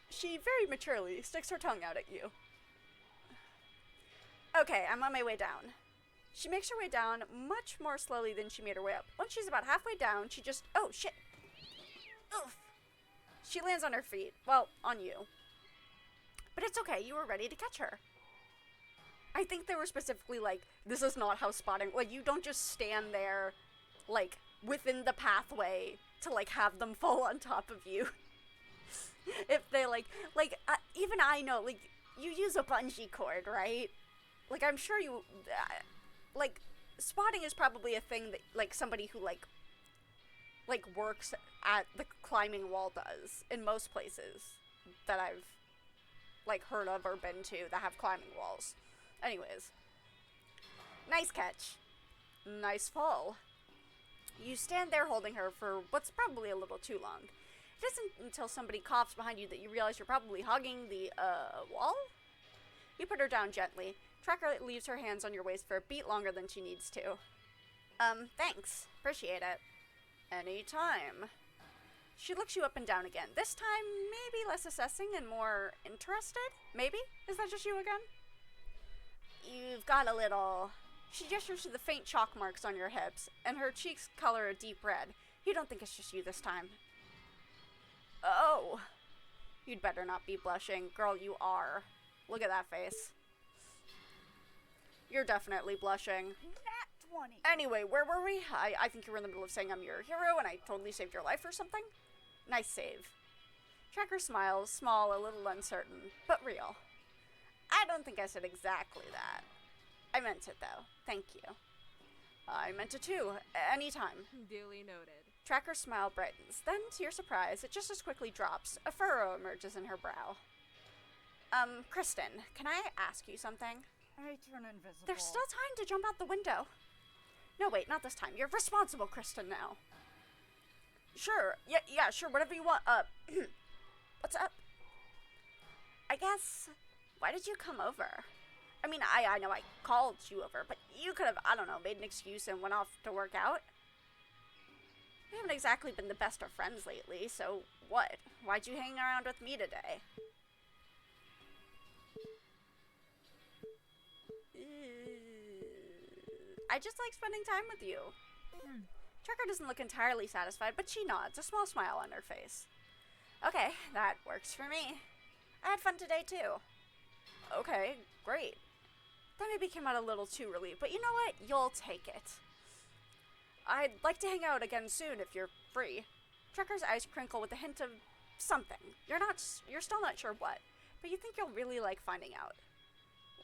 She very maturely sticks her tongue out at you. Okay, I'm on my way down. She makes her way down much more slowly than she made her way up. Once she's about halfway down, she just... Oh, shit. Oof. She lands on her feet. Well, on you. But it's okay, you were ready to catch her. I think they were specifically like, this is not how spotting, like, you don't just stand there, like, within the pathway to, like, have them fall on top of you. If they, even I know, like, you use a bungee cord, right? Like, I'm sure you, like, spotting is probably a thing that, like, somebody who, like, works at the climbing wall does in most places that I've, like, heard of or been to that have climbing walls. Anyways. Nice catch. Nice fall. You stand there holding her for what's probably a little too long. It isn't until somebody coughs behind you that you realize you're probably hugging the, wall? You put her down gently. Tracker leaves her hands on your waist for a beat longer than she needs to. Thanks. Appreciate it. Anytime. She looks you up and down again. This time, maybe less assessing and more interested? Maybe? Is that just you again? You've got a little... She gestures to the faint chalk marks on your hips, and her cheeks color a deep red. You don't think it's just you this time. Oh. You'd better not be blushing. Girl, you are. Look at that face. You're definitely blushing. Nat 20. Anyway, where were we? I think you were in the middle of saying I'm your hero and I totally saved your life or something. Nice save. Tracker smiles, small, a little uncertain, but real. I don't think I said exactly that. I meant it, though. Thank you. I meant it, too. Anytime. Duly noted. Tracker's smile brightens. Then, to your surprise, it just as quickly drops. A furrow emerges in her brow. Kristen, can I ask you something? I turn invisible. There's still time to jump out the window. No, wait, not this time. You're responsible, Kristen, now. Sure. Yeah, sure, whatever you want. What's up? I guess... Why did you come over? I mean, I know I called you over, but you could have, I don't know, made an excuse and went off to work out. We haven't exactly been the best of friends lately, so what? Why'd you hang around with me today? I just like spending time with you. Tracker doesn't look entirely satisfied, but she nods, a small smile on her face. Okay, that works for me. I had fun today, too. Okay, great. That maybe came out a little too early, but you know what? You'll take it. I'd like to hang out again soon if you're free. Tracker's eyes crinkle with a hint of something. You're still not sure what, but you think you'll really like finding out.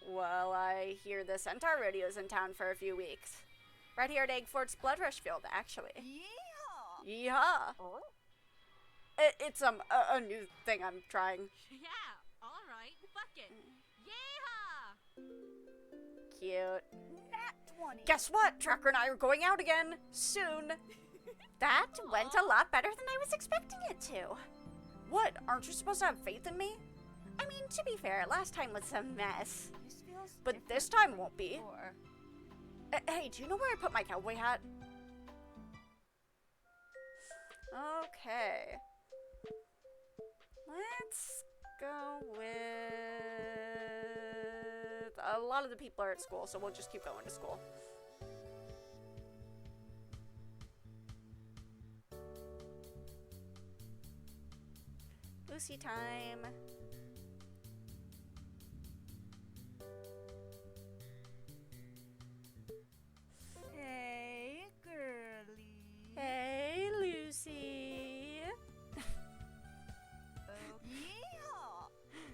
Well, I hear the Centaur Rodeo's in town for a few weeks. Right here at Eggfort's Blood Rush Field, actually. Yeehaw! Yeehaw! Oh? It's a new thing I'm trying. Yeah, alright, fuck it. Yeehaw! Cute. Nat 20. Guess what? Tracker and I are going out again. Soon. That went a lot better than I was expecting it to. What? Aren't you supposed to have faith in me? I mean, to be fair, last time was a mess. This feels But different this time won't be. than before. Hey, do you know where I put my cowboy hat? Okay. Let's go with... A lot of the people are at school, so we'll just keep going to school. Lucy time. Hey, Girlie. Hey, Lucy. Yeehaw!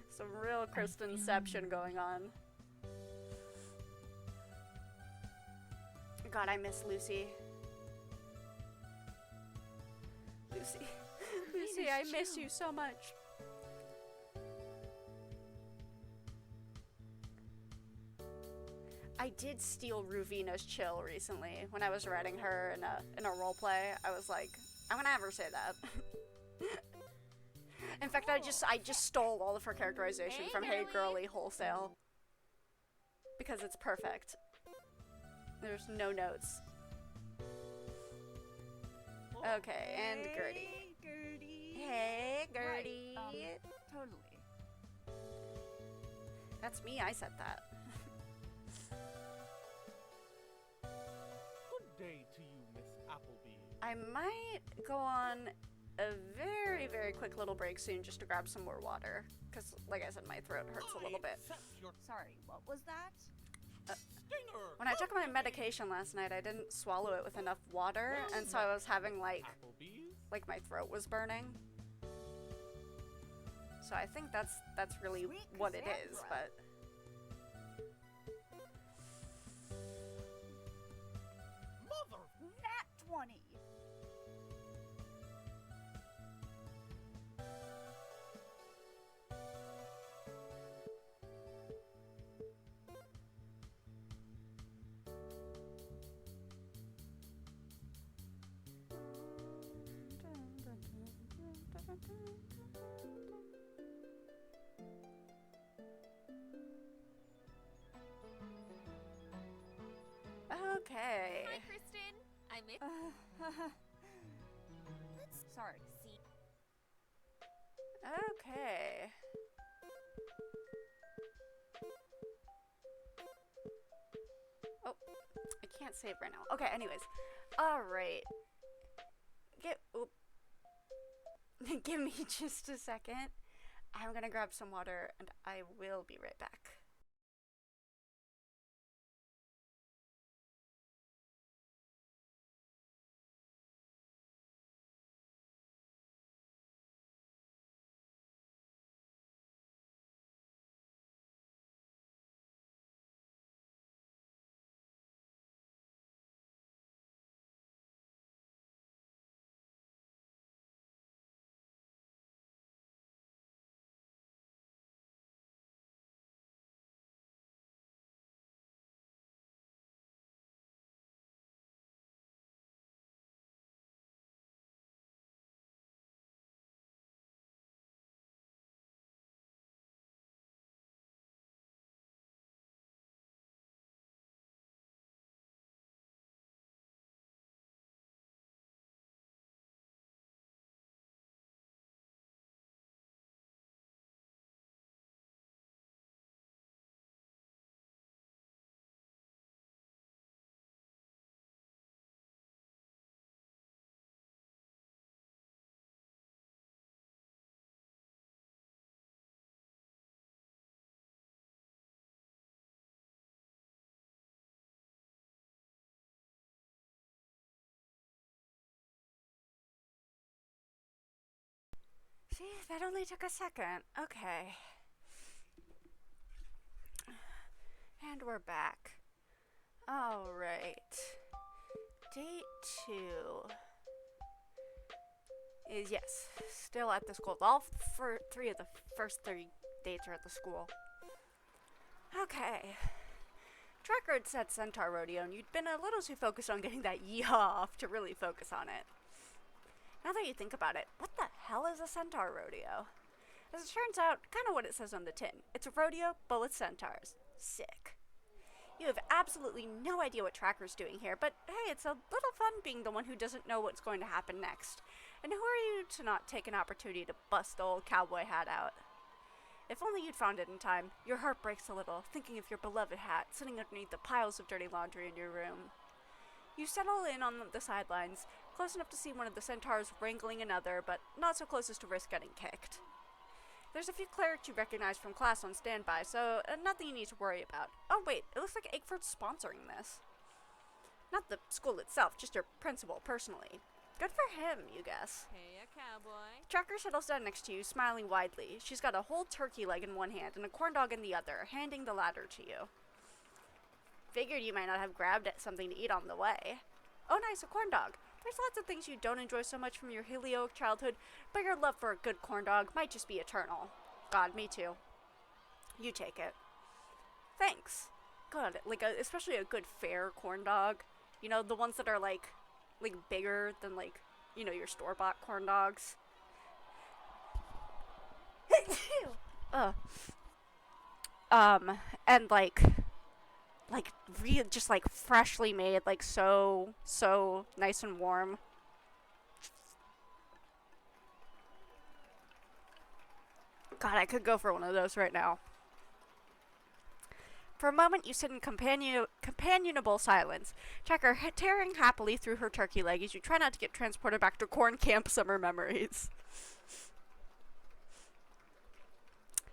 Some real Kristenception going on. God, I miss Lucy. Lucy. Lucy, I miss you so much. I did steal Ruvina's chill recently when I was writing her in a roleplay. I was like, I'm gonna have her say that. In fact, I just stole all of her characterization Hey, from Hey Girlie. Girlie wholesale. Because it's perfect. There's no notes. Okay, and Gertie. Hey, Gertie. Hey, Gertie. Right, totally. That's me, I said that. Good day to you, Miss Appleby. I might go on a very, very quick little break soon just to grab some more water. Because, like I said, my throat hurts a little bit. Sorry, what was that? When I took my medication last night, I didn't swallow it with enough water, and so I was having, like my throat was burning. So I think that's really Sweet what it is, Cassandra. but... Nat 20. Okay. Hi, Kristen. I miss. Sorry. See. Okay. Oh, I can't save right now. Okay, anyways. Alright. Give me just a second. I'm gonna grab some water and I will be right back. See, that only took a second. Okay. And we're back. Alright. Date 2 is, yes, still at the school. All three of the first 3 dates are at the school. Okay. Tracker had said Centaur Rodeo, and you'd been a little too focused on getting that yeehaw off to really focus on it. Now that you think about it, what the hell is a Centaur Rodeo? As it turns out, kind of what it says on the tin. It's a rodeo, but with centaurs. Sick. You have absolutely no idea what Tracker's doing here, but hey, it's a little fun being the one who doesn't know what's going to happen next. And who are you to not take an opportunity to bust the old cowboy hat out? If only you'd found it in time. Your heart breaks a little, thinking of your beloved hat sitting underneath the piles of dirty laundry in your room. You settle in on the sidelines, close enough to see one of the centaurs wrangling another, but not so close as to risk getting kicked. There's a few clerics you recognize from class on standby, so nothing you need to worry about. Oh wait, it looks like Egford's sponsoring this. Not the school itself, just your principal personally. Good for him, you guess. Hey, a cowboy. Tracker settles down next to you, smiling widely. She's got a whole turkey leg in one hand and a corn dog in the other, handing the latter to you. Figured you might not have grabbed at something to eat on the way. Oh nice, a corn dog. There's lots of things you don't enjoy so much from your Helioic childhood, but your love for a good corn dog might just be eternal. God, me too. You take it. Thanks. God, especially a good fair corn dog. You know, the ones that are like bigger than your store-bought corn dogs. And real, just freshly made, so nice and warm. God, I could go for one of those right now. For a moment, you sit in companionable silence, Tracker tearing happily through her turkey leg as you try not to get transported back to corn camp summer memories.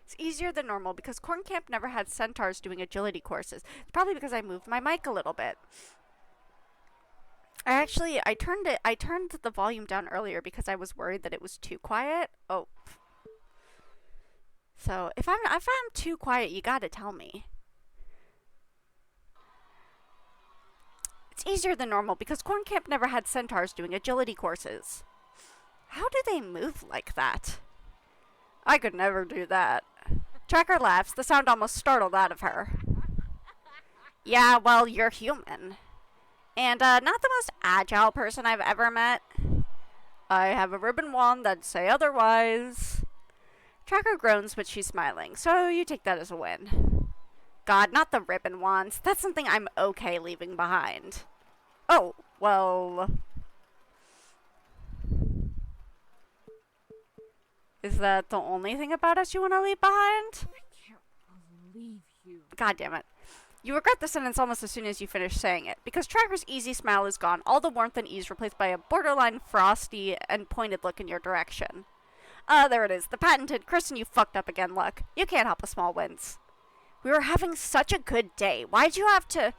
It's easier than normal because corn camp never had centaurs doing agility courses. It's probably because I moved my mic a little bit. I turned the volume down earlier because I was worried that it was too quiet. Oh. So, if I'm too quiet, you gotta tell me. It's easier than normal because corn camp never had centaurs doing agility courses. How do they move like that? I could never do that. Tracker laughs, the sound almost startled out of her. Yeah, well, you're human. And, not the most agile person I've ever met. I have a ribbon wand that'd say otherwise. Tracker groans, but she's smiling, so you take that as a win. God, not the ribbon wands. That's something I'm okay leaving behind. Oh, well... Is that the only thing about us you want to leave behind? I can't believe you. God damn it. You regret the sentence almost as soon as you finish saying it, because Tracker's easy smile is gone, all the warmth and ease replaced by a borderline frosty and pointed look in your direction. There it is, the patented Kristen, you fucked up again look. You can't help a small wince. We were having such a good day. Why'd you have to...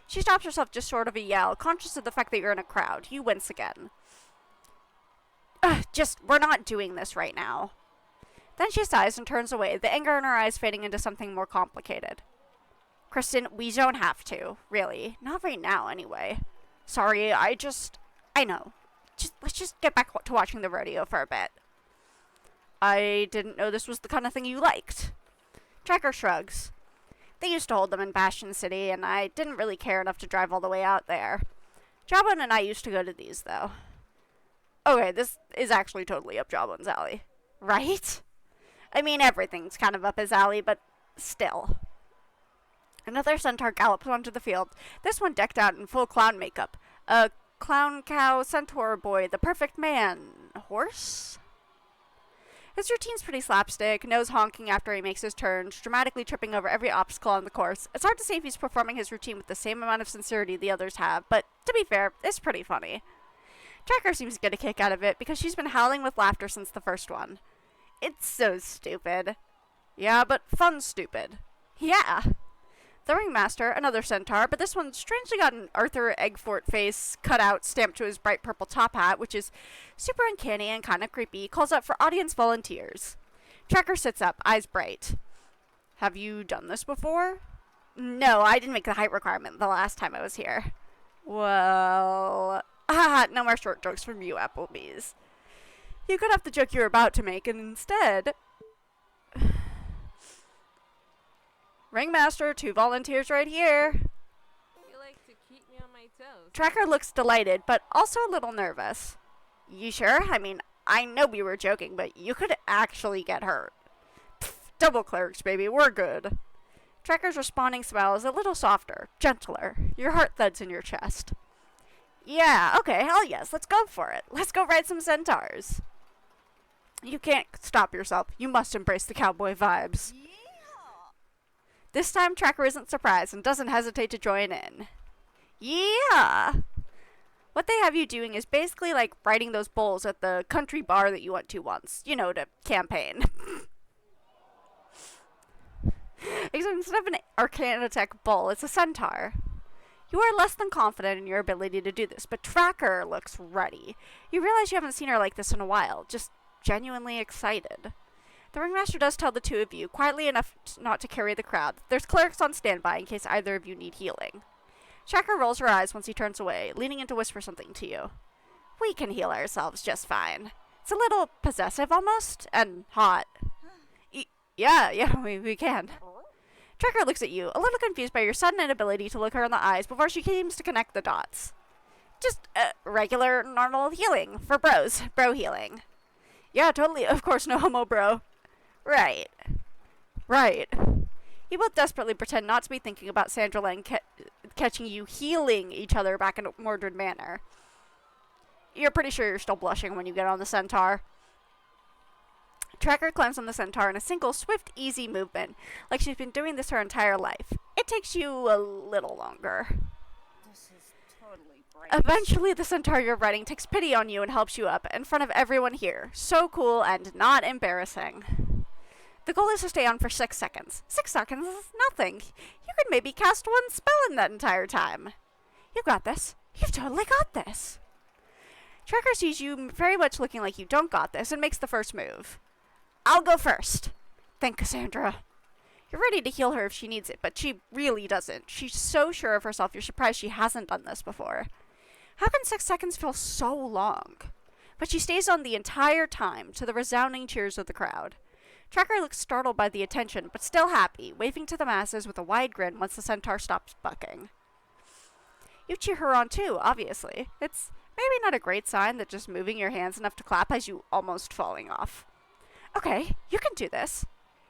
She stops herself just short of a yell, conscious of the fact that you're in a crowd. You wince again. We're not doing this right now. Then she sighs and turns away, the anger in her eyes fading into something more complicated. Kristen, we don't have to, really. Not right now, anyway. Sorry, I know. Let's just get back to watching the rodeo for a bit. I didn't know this was the kind of thing you liked. Tracker shrugs. They used to hold them in Bastion City, and I didn't really care enough to drive all the way out there. Jawbone and I used to go to these, though. Okay, this is actually totally up Jawbone's alley. Right? I mean, everything's kind of up his alley, but still. Another centaur gallops onto the field, this one decked out in full clown makeup. A clown cow centaur boy, the perfect man. Horse? His routine's pretty slapstick, nose honking after he makes his turns, dramatically tripping over every obstacle on the course. It's hard to say if he's performing his routine with the same amount of sincerity the others have, but to be fair, it's pretty funny. Tracker seems to get a kick out of it because she's been howling with laughter since the first one. It's so stupid. Yeah, but fun stupid. Yeah. The ringmaster, another centaur, but this one strangely got an Arthur Eggfort face cut out stamped to his bright purple top hat, which is super uncanny and kind of creepy, calls out for audience volunteers. Tracker sits up, eyes bright. Have you done this before? No, I didn't make the height requirement the last time I was here. Well... no more short jokes from you, Applebees. You cut off the joke you were about to make, and instead... Ringmaster, 2 volunteers right here. You like to keep me on my toes. Tracker looks delighted, but also a little nervous. You sure? I mean, I know we were joking, but you could actually get hurt. Pfft, double clerks, baby, we're good. Tracker's responding smile is a little softer, gentler. Your heart thuds in your chest. Yeah, okay, hell yes, let's go for it. Let's go ride some centaurs. You can't stop yourself. You must embrace the cowboy vibes. Yeah. This time, Tracker isn't surprised and doesn't hesitate to join in. Yeah! What they have you doing is basically like riding those bulls at the country bar that you went to once. You know, to campaign. Except instead of an Arcanatech bull, it's a centaur. You are less than confident in your ability to do this, but Tracker looks ready. You realize you haven't seen her like this in a while, just genuinely excited. The ringmaster does tell the two of you, quietly enough not to carry the crowd, there's clerics on standby in case either of you need healing. Tracker rolls her eyes once he turns away, leaning in to whisper something to you. We can heal ourselves just fine. It's a little possessive almost, and hot. Yeah, we can. Tracker looks at you, a little confused by your sudden inability to look her in the eyes before she seems to connect the dots. Just regular, normal healing for bros. Bro healing. Yeah, totally. Of course, no homo, bro. Right. You both desperately pretend not to be thinking about Sandra Lang catching you healing each other back in a Mordred manner. You're pretty sure you're still blushing when you get on the centaur. Tracker climbs on the centaur in a single, swift, easy movement, like she's been doing this her entire life. It It takes you a little longer. This is totally great. Eventually, the centaur you're riding takes pity on you and helps you up in front of everyone here. So cool and not embarrassing. The goal is to stay on for 6 seconds. 6 seconds is nothing. You could maybe cast one spell in that entire time. You got this. You've totally got this. Tracker sees you very much looking like you don't got this and makes the first move. I'll go first. Thank Cassandra. You're ready to heal her if she needs it, but she really doesn't. She's so sure of herself, you're surprised she hasn't done this before. How can 6 seconds feel so long? But she stays on the entire time, to the resounding cheers of the crowd. Tracker looks startled by the attention, but still happy, waving to the masses with a wide grin once the centaur stops bucking. You cheer her on too, obviously. It's maybe not a great sign that just moving your hands enough to clap has you almost falling off. Okay, you can do this.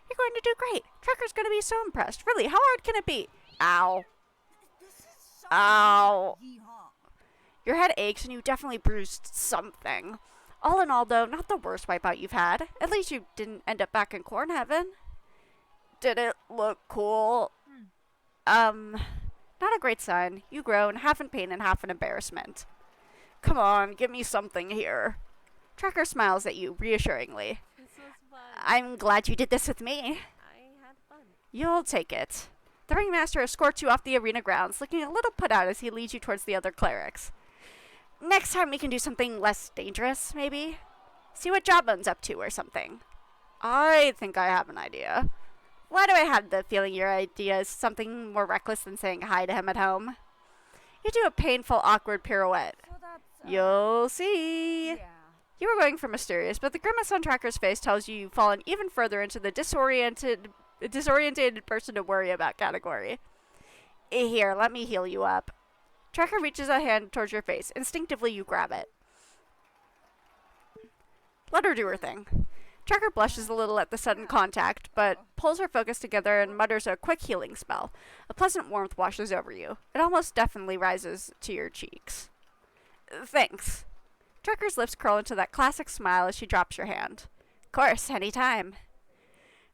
You're going to do great. Tracker's going to be so impressed. Really, how hard can it be? Ow. This is so Ow. Yeehaw. Your head aches and you definitely bruised something. All in all, though, not the worst wipeout you've had. At least you didn't end up back in corn heaven. Did it look cool? Not a great sign. You groan, half in pain and half in embarrassment. Come on, give me something here. Tracker smiles at you reassuringly. This was fun. I'm glad you did this with me. I had fun. You'll take it. The ringmaster escorts you off the arena grounds, looking a little put out as he leads you towards the other clerics. Next time we can do something less dangerous, maybe? See what Jawbone's up to or something. I think I have an idea. Why do I have the feeling your idea is something more reckless than saying hi to him at home? You do a painful, awkward pirouette. So that's, You'll see. yeah. You were going for mysterious, but the grimace on Tracker's face tells you you've fallen even further into the disoriented person to worry about category. Here, let me heal you up. Tracker reaches a hand towards your face. Instinctively, you grab it. Let her do her thing. Tracker blushes a little at the sudden contact, but pulls her focus together and mutters a quick healing spell. A pleasant warmth washes over you. It almost definitely rises to your cheeks. Thanks. Tracker's lips curl into that classic smile as she drops your hand. Course, any time.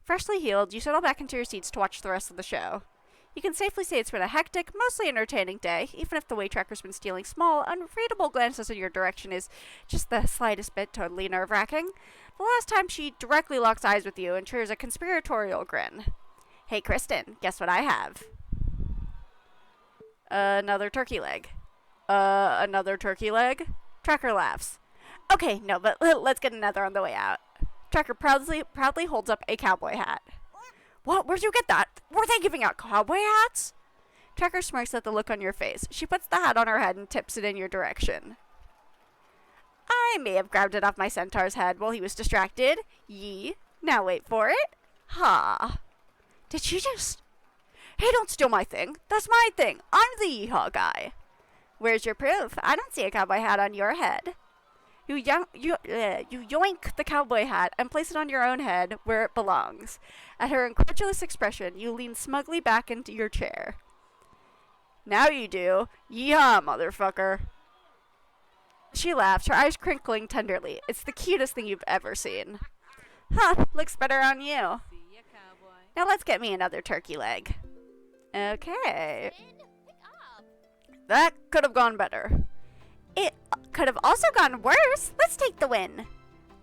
Freshly healed, you settle back into your seats to watch the rest of the show. You can safely say it's been a hectic, mostly entertaining day, even if the way Tracker's been stealing small, unreadable glances in your direction is just the slightest bit totally nerve-wracking. The last time she directly locks eyes with you and triggers a conspiratorial grin. Hey, Kristen, guess what I have? Another turkey leg. Another turkey leg? Tracker laughs. Okay, no, but let's get another on the way out. Tracker proudly holds up a cowboy hat. What? Where'd you get that? Were they giving out cowboy hats? Tracker smirks at the look on your face. She puts the hat on her head and tips it in your direction. I may have grabbed it off my centaur's head while he was distracted. Yee. Now wait for it. Ha. Did she just... Hey, don't steal my thing. That's my thing. I'm the yeehaw guy. Where's your proof? I don't see a cowboy hat on your head. You yoink the cowboy hat and place it on your own head where it belongs. At her incredulous expression, you lean smugly back into your chair. Now you do. Yeehaw, motherfucker. She laughs, her eyes crinkling tenderly. It's the cutest thing you've ever seen. Huh, looks better on you. See ya, cowboy. Now let's get me another turkey leg. Okay. That could have gone better. It could have also gone worse. Let's take the win.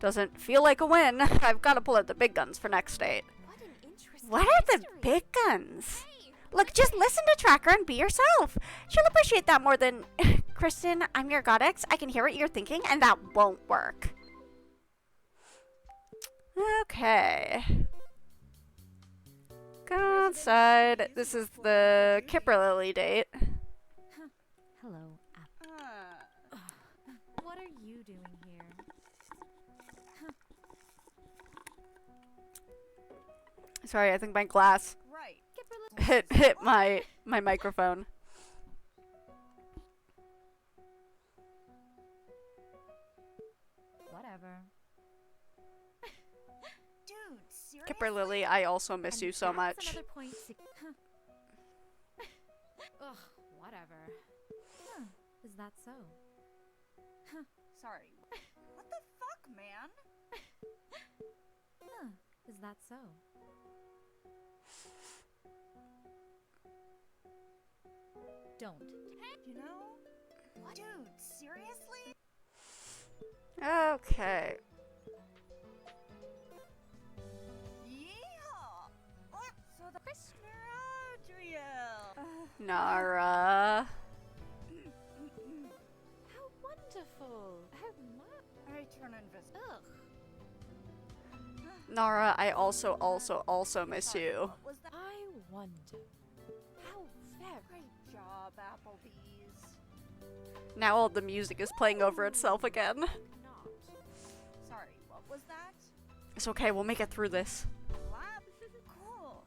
Doesn't feel like a win. I've got to pull out the big guns for next date. What an interesting What are the mystery. big guns? Hey, Look, just listen to Tracker and be yourself. She'll appreciate that more than... Kristen, I'm your goddess. I can hear what you're thinking, and that won't work. Okay. Go outside. This is the Kipper Lily date. Hello, Apple. What are you doing here? Sorry, I think my glass Right. hit my microphone. Whatever. Dude, seriously? Kipper Lily, I also miss And you so that's much. Another point. Ugh, whatever. Huh, is that so? Sorry. What the fuck, man? Huh, is that so? don't. You know? What? Dude, seriously? Okay. Yeehaw! What? So the Adriel. Nara. How wonderful. How I turn invisible. Ugh. Nara, I also miss you. What was that? I wonder. How very. Great job, Applebee's. Now all the music is playing over itself again. Not. Sorry, what was that? It's okay, we'll make it through this. Lab? Cool.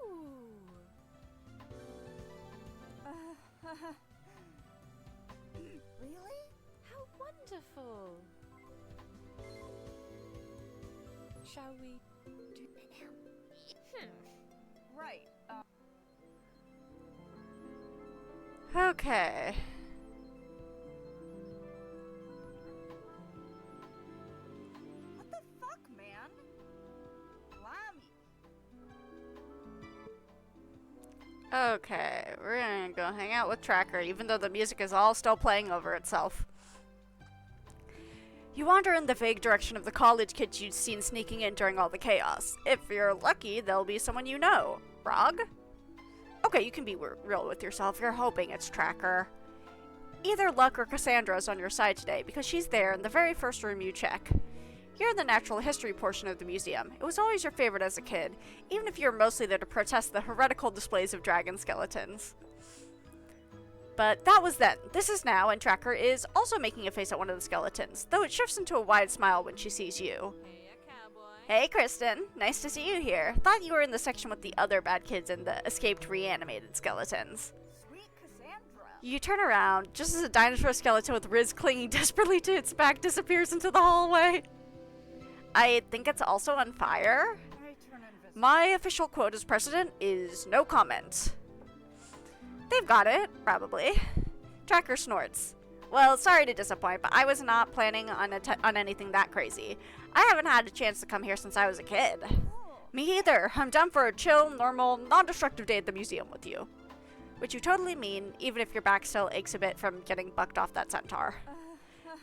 Ooh. Really? How wonderful. Shall we do it now? Right. Okay. What the fuck, man? Lammy. Okay, we're gonna go hang out with Tracker, even though the music is all still playing over itself. You wander in the vague direction of the college kids you'd seen sneaking in during all the chaos. If you're lucky, they'll be someone you know. Rog? Okay, you can be real with yourself. You're hoping it's Tracker. Either Luck or Cassandra's on your side today, because she's there in the very first room you check. You're in the natural history portion of the museum. It was always your favorite as a kid, even if you're mostly there to protest the heretical displays of dragon skeletons. But that was then. This is now, and Tracker is also making a face at one of the skeletons, though it shifts into a wide smile when she sees you. Hey, cowboy. Hey, Kristen. Nice to see you here. Thought you were in the section with the other bad kids and the escaped reanimated skeletons. Sweet Cassandra. You turn around, just as a dinosaur skeleton with Riz clinging desperately to its back disappears into the hallway. I think it's also on fire. I turn invisible. My official quote as president is no comment. They've got it, probably. Tracker snorts. Well, sorry to disappoint, but I was not planning on anything that crazy. I haven't had a chance to come here since I was a kid. Cool. Me either. I'm down for a chill, normal, non-destructive day at the museum with you. Which you totally mean, even if your back still aches a bit from getting bucked off that centaur.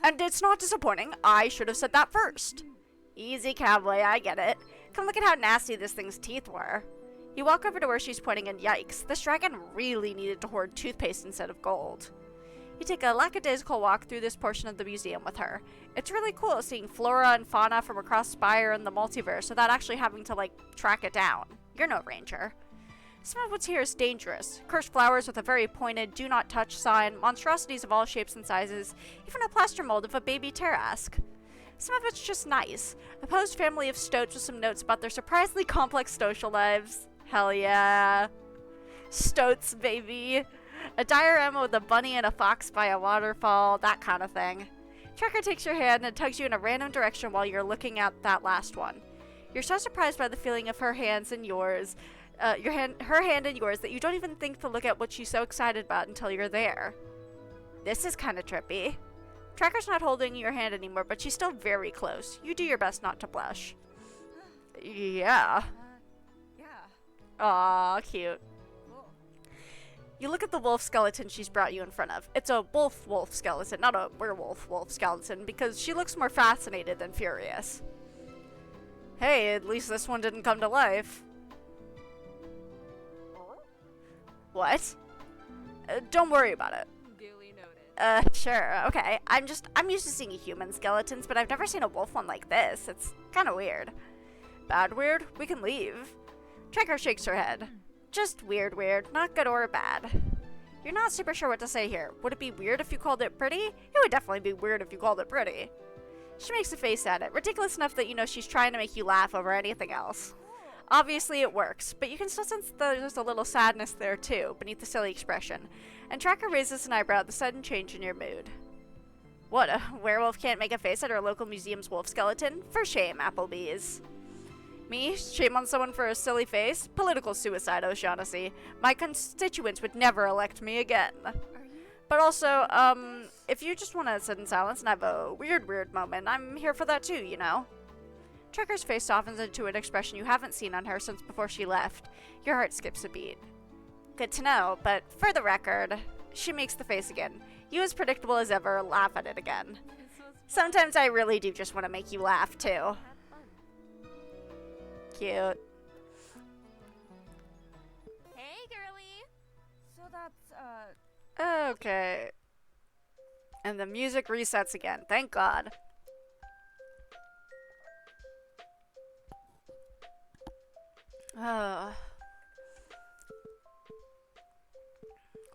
And it's not disappointing. I should have said that first. Easy, cowboy, I get it. Come look at how nasty this thing's teeth were. You walk over to where she's pointing and yikes, this dragon really needed to hoard toothpaste instead of gold. You take a lackadaisical walk through this portion of the museum with her. It's really cool seeing flora and fauna from across Spire and the multiverse without actually having to, track it down. You're no ranger. Some of what's here is dangerous. Cursed flowers with a very pointed do not touch sign, monstrosities of all shapes and sizes, even a plaster mold of a baby Tarrasque. Some of it's just nice. A posed family of stoats with some notes about their surprisingly complex social lives. Hell yeah. Stoats, baby. A diorama with a bunny and a fox by a waterfall, that kind of thing. Tracker takes your hand and tugs you in a random direction while you're looking at that last one. You're so surprised by the feeling of her hands in yours, her hand in yours, that you don't even think to look at what she's so excited about until you're there. This is kind of trippy. Tracker's not holding your hand anymore, but she's still very close. You do your best not to blush. Yeah. Yeah. Aw, cute. Cool. You look at the wolf skeleton she's brought you in front of. It's a wolf skeleton, not a werewolf skeleton, because she looks more fascinated than furious. Hey, at least this one didn't come to life. What? Don't worry about it. Duly noted. Sure, okay. I'm used to seeing human skeletons, but I've never seen a wolf one like this. It's kind of weird. Bad weird? We can leave. Tracker shakes her head. Just weird, not good or bad. You're not super sure what to say here. Would it be weird if you called it pretty? It would definitely be weird if you called it pretty. She makes a face at it, ridiculous enough that you know she's trying to make you laugh over anything else. Obviously it works, but you can still sense there's a little sadness there too, beneath the silly expression. And Tracker raises an eyebrow at the sudden change in your mood. What, a werewolf can't make a face at our local museum's wolf skeleton? For shame, Applebee's. Me? Shame on someone for a silly face? Political suicide, O'Shaughnessy. My constituents would never elect me again. Are you? But also, if you just want to sit in silence and have a weird moment, I'm here for that too, you know? Tracker's face softens into an expression you haven't seen on her since before she left. Your heart skips a beat. Good to know, but for the record, She makes the face again. You, as predictable as ever, laugh at it again. This was fun. Sometimes I really do just want to make you laugh, too. Have fun. Cute. Hey, girlie. So that's, Okay. And the music resets again. Thank God.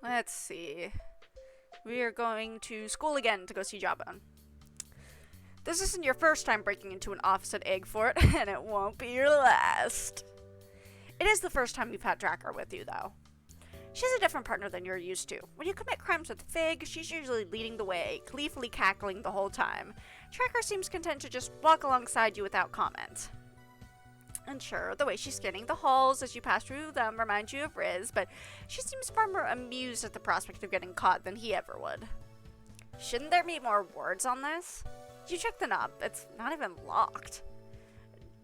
Let's see. We are going to school again to go see Jawbone. This isn't your first time breaking into an office at Eggfort, and it won't be your last. It is the first time you've had Tracker with you, though. She's a different partner than you're used to. When you commit crimes with Fig, she's usually leading the way, gleefully cackling the whole time. Tracker seems content to just walk alongside you without comment. And sure, the way she's scanning the halls as you pass through them reminds you of Riz, but she seems far more amused at the prospect of getting caught than he ever would. Shouldn't there be more words on this? You check the knob, it's not even locked.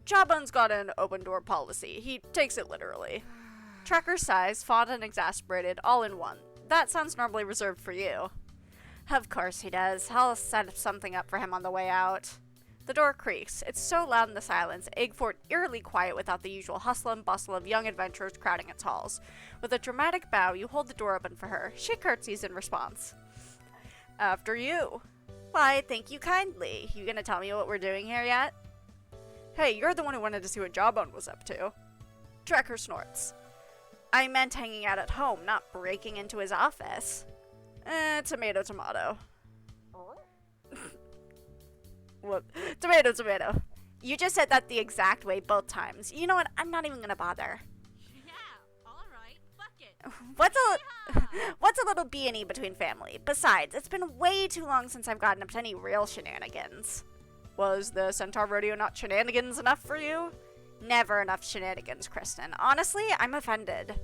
Jawbone's got an open door policy. He takes it literally. Tracker sighs, fond and exasperated, all in one. That sounds normally reserved for you. Of course he does. I'll set something up for him on the way out. The door creaks. It's so loud in the silence, Eggfort eerily quiet without the usual hustle and bustle of young adventurers crowding its halls. With a dramatic bow, you hold the door open for her. She curtsies in response. After you. Why, thank you kindly. You gonna tell me what we're doing here yet? Hey, you're the one who wanted to see what Jawbone was up to. Tracker snorts. I meant hanging out at home, not breaking into his office. Tomato, tomato. What? Tomato, tomato. You just said that the exact way both times. You know what? I'm not even gonna bother. Yeah, alright, fuck it. What's a little B&E between family? Besides, it's been way too long since I've gotten up to any real shenanigans. Was the Centaur Rodeo not shenanigans enough for you? Never enough shenanigans, Kristen. Honestly, I'm offended.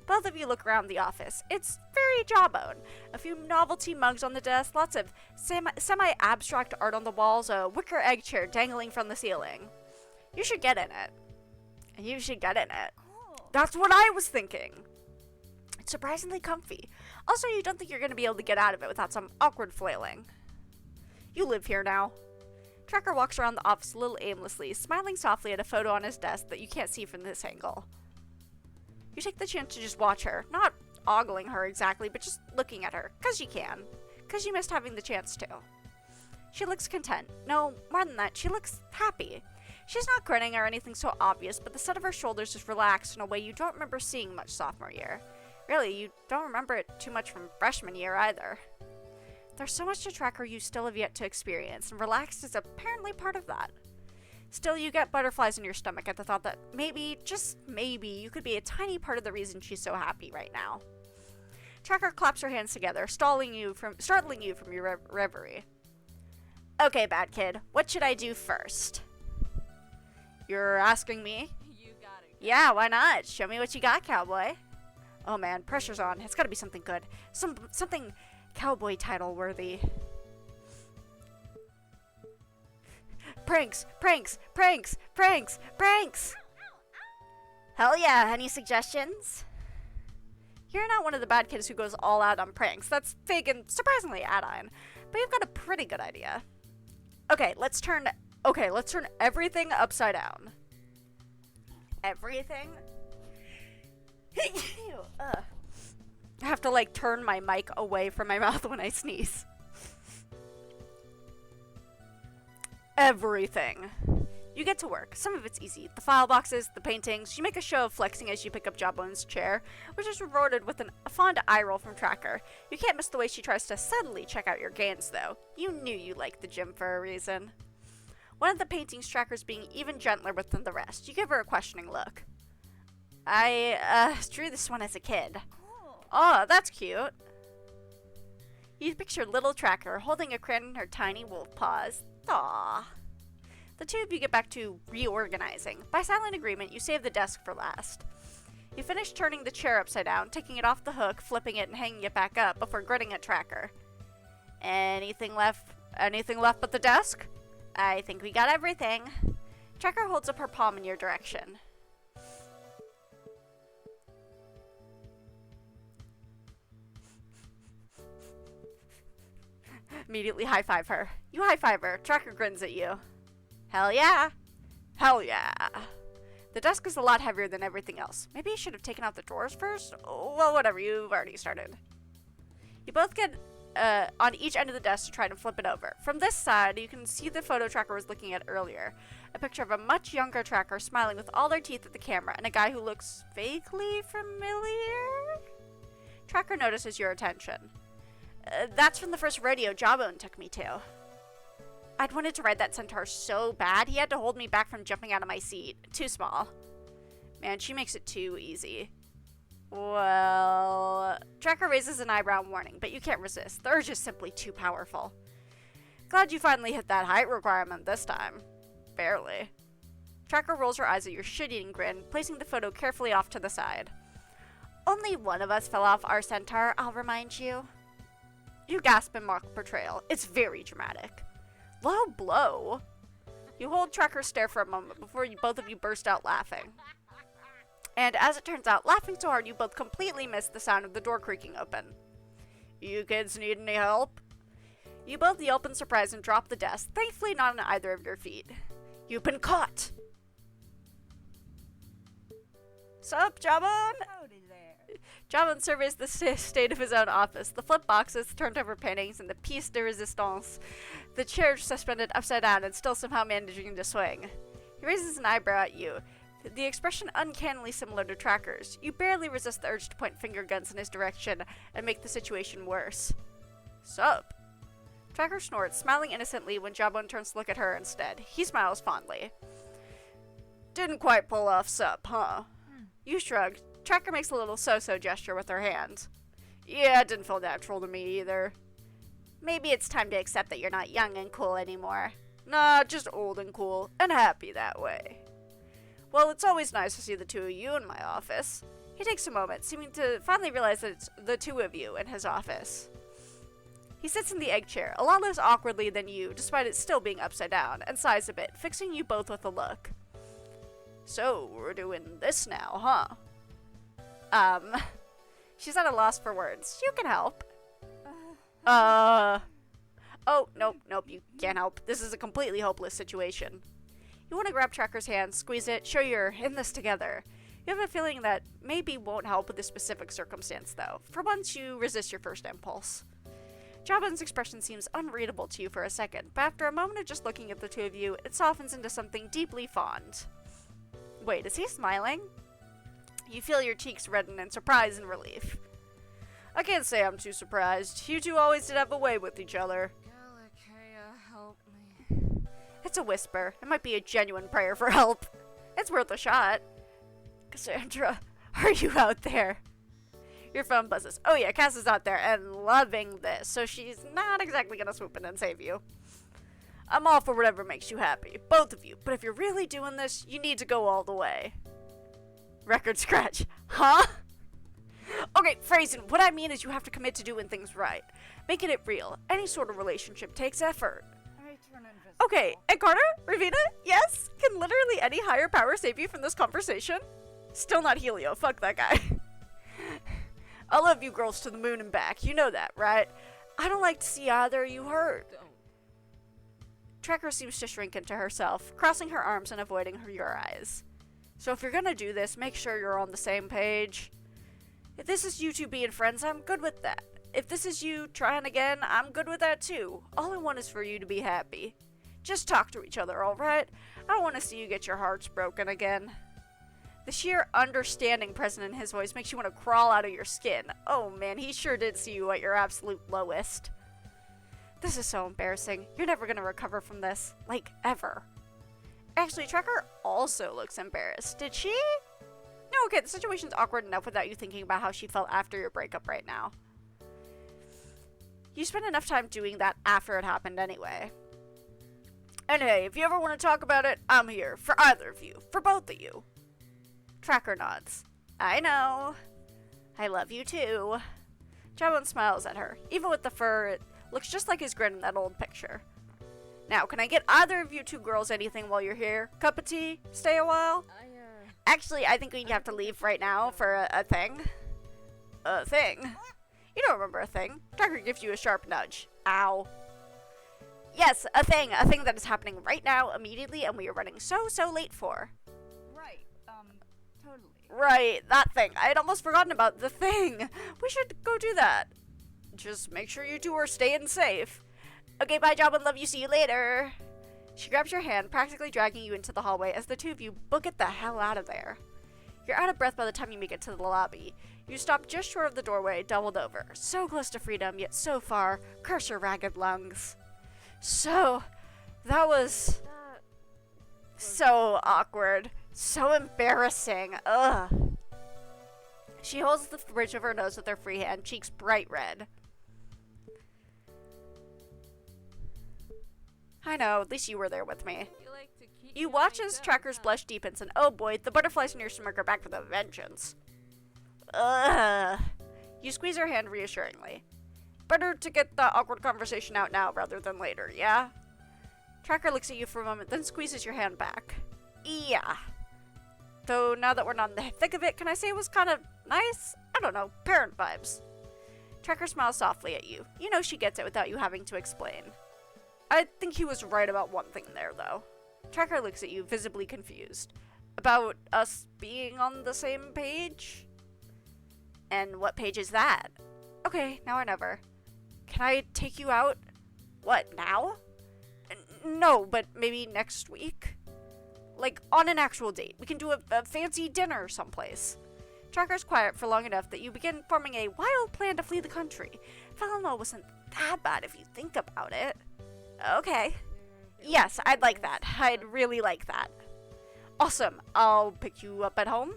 Both of you look around the office. It's very Jawbone. A few novelty mugs on the desk, lots of semi-abstract art on the walls, a wicker egg chair dangling from the ceiling. You should get in it. And you should get in it. cool. That's what I was thinking. It's surprisingly comfy. Also, you don't think you're going to be able to get out of it without some awkward flailing. You live here now. Tracker walks around the office a little aimlessly, smiling softly at a photo on his desk that you can't see from this angle. You take the chance to just watch her, not ogling her exactly, but just looking at her, 'cause you can. 'Cause you missed having the chance to. She looks content. No, more than that, she looks happy. She's not grinning or anything so obvious, but the set of her shoulders is relaxed in a way you don't remember seeing much sophomore year. Really, you don't remember it too much from freshman year either. There's so much to Tracker you still have yet to experience, and relaxed is apparently part of that. Still, you get butterflies in your stomach at the thought that maybe, just maybe, you could be a tiny part of the reason she's so happy right now. Tracker claps her hands together, startling you from your reverie. Okay, bad kid, what should I do first? You're asking me? You got it. Yeah, why not? Show me what you got, cowboy. Oh man, pressure's on. It's gotta be something good. Something cowboy title worthy. Pranks, pranks, pranks, pranks, pranks! Hell yeah, any suggestions? You're not one of the bad kids who goes all out on pranks. That's fake and surprisingly add-on. But you've got a pretty good idea. Okay, let's turn everything upside down. Everything? Ugh. I have to like turn my mic away from my mouth when I sneeze. Everything. You get to work. Some of it's easy. The file boxes, the paintings. You make a show of flexing as you pick up Jawbone's chair, which is rewarded with a fond eye roll from Tracker. You can't miss the way she tries to subtly check out your gains, though. You knew you liked the gym for a reason. One of the paintings Tracker's being even gentler with than the rest. You give her a questioning look. I drew this one as a kid. Cool. Oh, that's cute. You picture little Tracker holding a crayon in her tiny wolf paws. Aww. The two of you get back to reorganizing. By silent agreement, you save the desk for last. You finish turning the chair upside down, taking it off the hook, flipping it, and hanging it back up before grinning at Tracker. Anything left but the desk? I think we got everything. Tracker holds up her palm in your direction. Immediately high-five her. You high-five her. Tracker grins at you. Hell yeah. Hell yeah. The desk is a lot heavier than everything else. Maybe you should have taken out the drawers first? Well, whatever. You've already started. You both get on each end of the desk to try to flip it over. From this side, you can see the photo Tracker was looking at earlier. A picture of a much younger Tracker smiling with all their teeth at the camera, and a guy who looks vaguely familiar? Tracker notices your attention. That's from the first rodeo Jawbone took me to. I'd wanted to ride that centaur so bad, he had to hold me back from jumping out of my seat. Too small. Man, she makes it too easy. Well, Tracker raises an eyebrow in warning, but you can't resist. The urge is simply too powerful. Glad you finally hit that height requirement this time. Barely. Tracker rolls her eyes at your shit-eating grin, placing the photo carefully off to the side. Only one of us fell off our centaur, I'll remind you. You gasp in mock betrayal. It's very dramatic. Low blow. You hold Tracker's stare for a moment before both of you burst out laughing. And as it turns out, laughing so hard you both completely missed the sound of the door creaking open. You kids need any help? You both yelp in surprise and drop the desk, thankfully not on either of your feet. You've been caught! Sup, Jawbone? Howdy there. Jawbone surveys the state of his own office, the flip boxes, turned over paintings, and the piece de resistance, the chair suspended upside down and still somehow managing to swing. He raises an eyebrow at you, the expression uncannily similar to Tracker's. You barely resist the urge to point finger guns in his direction and make the situation worse. Sup? Tracker snorts, smiling innocently when Jawbone turns to look at her instead. He smiles fondly. Didn't quite pull off sup, huh? You shrug. Tracker makes a little so-so gesture with her hand. Yeah, it didn't feel natural to me either. Maybe it's time to accept that you're not young and cool anymore. Nah, just old and cool, and happy that way. Well, it's always nice to see the two of you in my office. He takes a moment, seeming to finally realize that it's the two of you in his office. He sits in the egg chair, a lot less awkwardly than you, despite it still being upside down, and sighs a bit, fixing you both with a look. So, we're doing this now, huh? She's at a loss for words. You can help. Oh, nope, you can't help. This is a completely hopeless situation. You want to grab Tracker's hand, squeeze it, show you're in this together. You have a feeling that maybe won't help with this specific circumstance, though. For once, you resist your first impulse. Jawbone's expression seems unreadable to you for a second, but after a moment of just looking at the two of you, it softens into something deeply fond. Wait, is he smiling? You feel your cheeks redden in surprise and relief. I can't say I'm too surprised. You two always did have a way with each other. Help me. It's a whisper. It might be a genuine prayer for help. It's worth a shot. Cassandra, are you out there? Your phone buzzes. Oh yeah, Cass is out there and loving this, so she's not exactly gonna swoop in and save you. I'm all for whatever makes you happy, both of you, but if you're really doing this, you need to go all the way. Record scratch. Huh? Okay, phrasing. What I mean is you have to commit to doing things right. Making it real. Any sort of relationship takes effort. I turn invisible. Okay, and Carter? Ravina? Yes? Can literally any higher power save you from this conversation? Still not Helio. Fuck that guy. I love you girls to the moon and back. You know that, right? I don't like to see either of you hurt. Tracker seems to shrink into herself, crossing her arms and avoiding your eyes. So if you're gonna do this, make sure you're on the same page. If this is you two being friends, I'm good with that. If this is you trying again, I'm good with that too. All I want is for you to be happy. Just talk to each other, alright? I don't want to see you get your hearts broken again. The sheer understanding present in his voice makes you want to crawl out of your skin. Oh man, he sure did see you at your absolute lowest. This is so embarrassing. You're never gonna recover from this. Like, ever. Actually, Tracker also looks embarrassed. Did she? No, okay, the situation's awkward enough without you thinking about how she felt after your breakup right now. You spent enough time doing that after it happened anyway. And hey, if you ever want to talk about it, I'm here. For either of you. For both of you. Tracker nods. I know. I love you too. Jawbone smiles at her. Even with the fur, it looks just like his grin in that old picture. Now, can I get either of you two girls anything while you're here? Cup of tea? Stay a while? Actually, I think we have to leave right now for a thing. A thing? You don't remember a thing. Tracker gives you a sharp nudge. Ow. Yes, a thing that is happening right now, immediately, and we are running so late for. Right, totally. Right, that thing. I had almost forgotten about the thing. We should go do that. Just make sure you two are staying safe. Okay, bye, job and love you. See you later. She grabs your hand, practically dragging you into the hallway as the two of you book it the hell out of there. You're out of breath by the time you make it to the lobby. You stop just short of the doorway, doubled over. So close to freedom, yet so far. Curse your ragged lungs. So, that was so awkward. So embarrassing. Ugh. She holds the bridge of her nose with her free hand, cheeks bright red. I know, at least you were there with me. You watch as Tracker's blush deepens, and oh boy, the butterflies in your stomach are back with a vengeance. Ugh. You squeeze her hand reassuringly. Better to get the awkward conversation out now rather than later, yeah? Tracker looks at you for a moment, then squeezes your hand back. Yeah. Though now that we're not in the thick of it, can I say it was kind of nice? I don't know, parent vibes. Tracker smiles softly at you. You know she gets it without you having to explain. I think he was right about one thing there, though. Tracker looks at you, visibly confused. About us being on the same page? And what page is that? Okay, now or never. Can I take you out? What, now? No, but maybe next week? Like, on an actual date. We can do a fancy dinner someplace. Tracker's quiet for long enough that you begin forming a wild plan to flee the country. Fallon wasn't that bad if you think about it. Okay. Yes, I'd like that. I'd really like that. Awesome. I'll pick you up at home.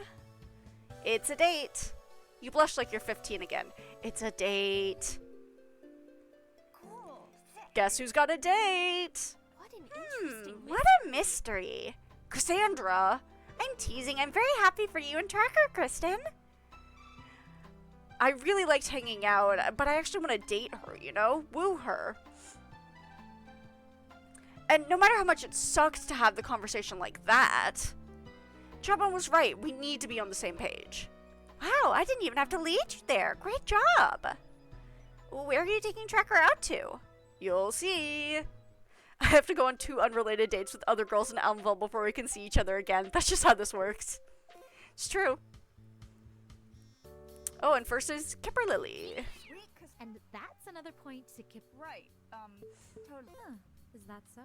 It's a date. You blush like you're 15 again. It's a date. Cool. Guess who's got a date? What an interesting What a mystery. Cassandra. I'm teasing. I'm very happy for you and Tracker, Kristen. I really liked hanging out, but I actually want to date her, you know? Woo her. And no matter how much it sucks to have the conversation like that, Chapman was right. We need to be on the same page. Wow, I didn't even have to lead you there. Great job. Where are you taking Tracker out to? You'll see. I have to go on 2 unrelated dates with other girls in Elmville before we can see each other again. That's just how this works. It's true. Oh, and first is Kimberly. Sweet, cause And that's another point to keep. right, totally. Huh, is that so?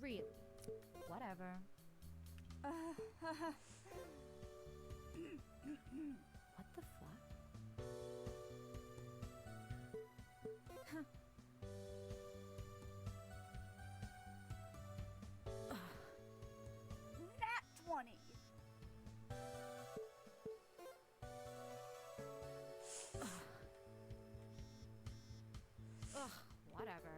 Really? Whatever. What the fuck? Nat 20. Ugh, whatever.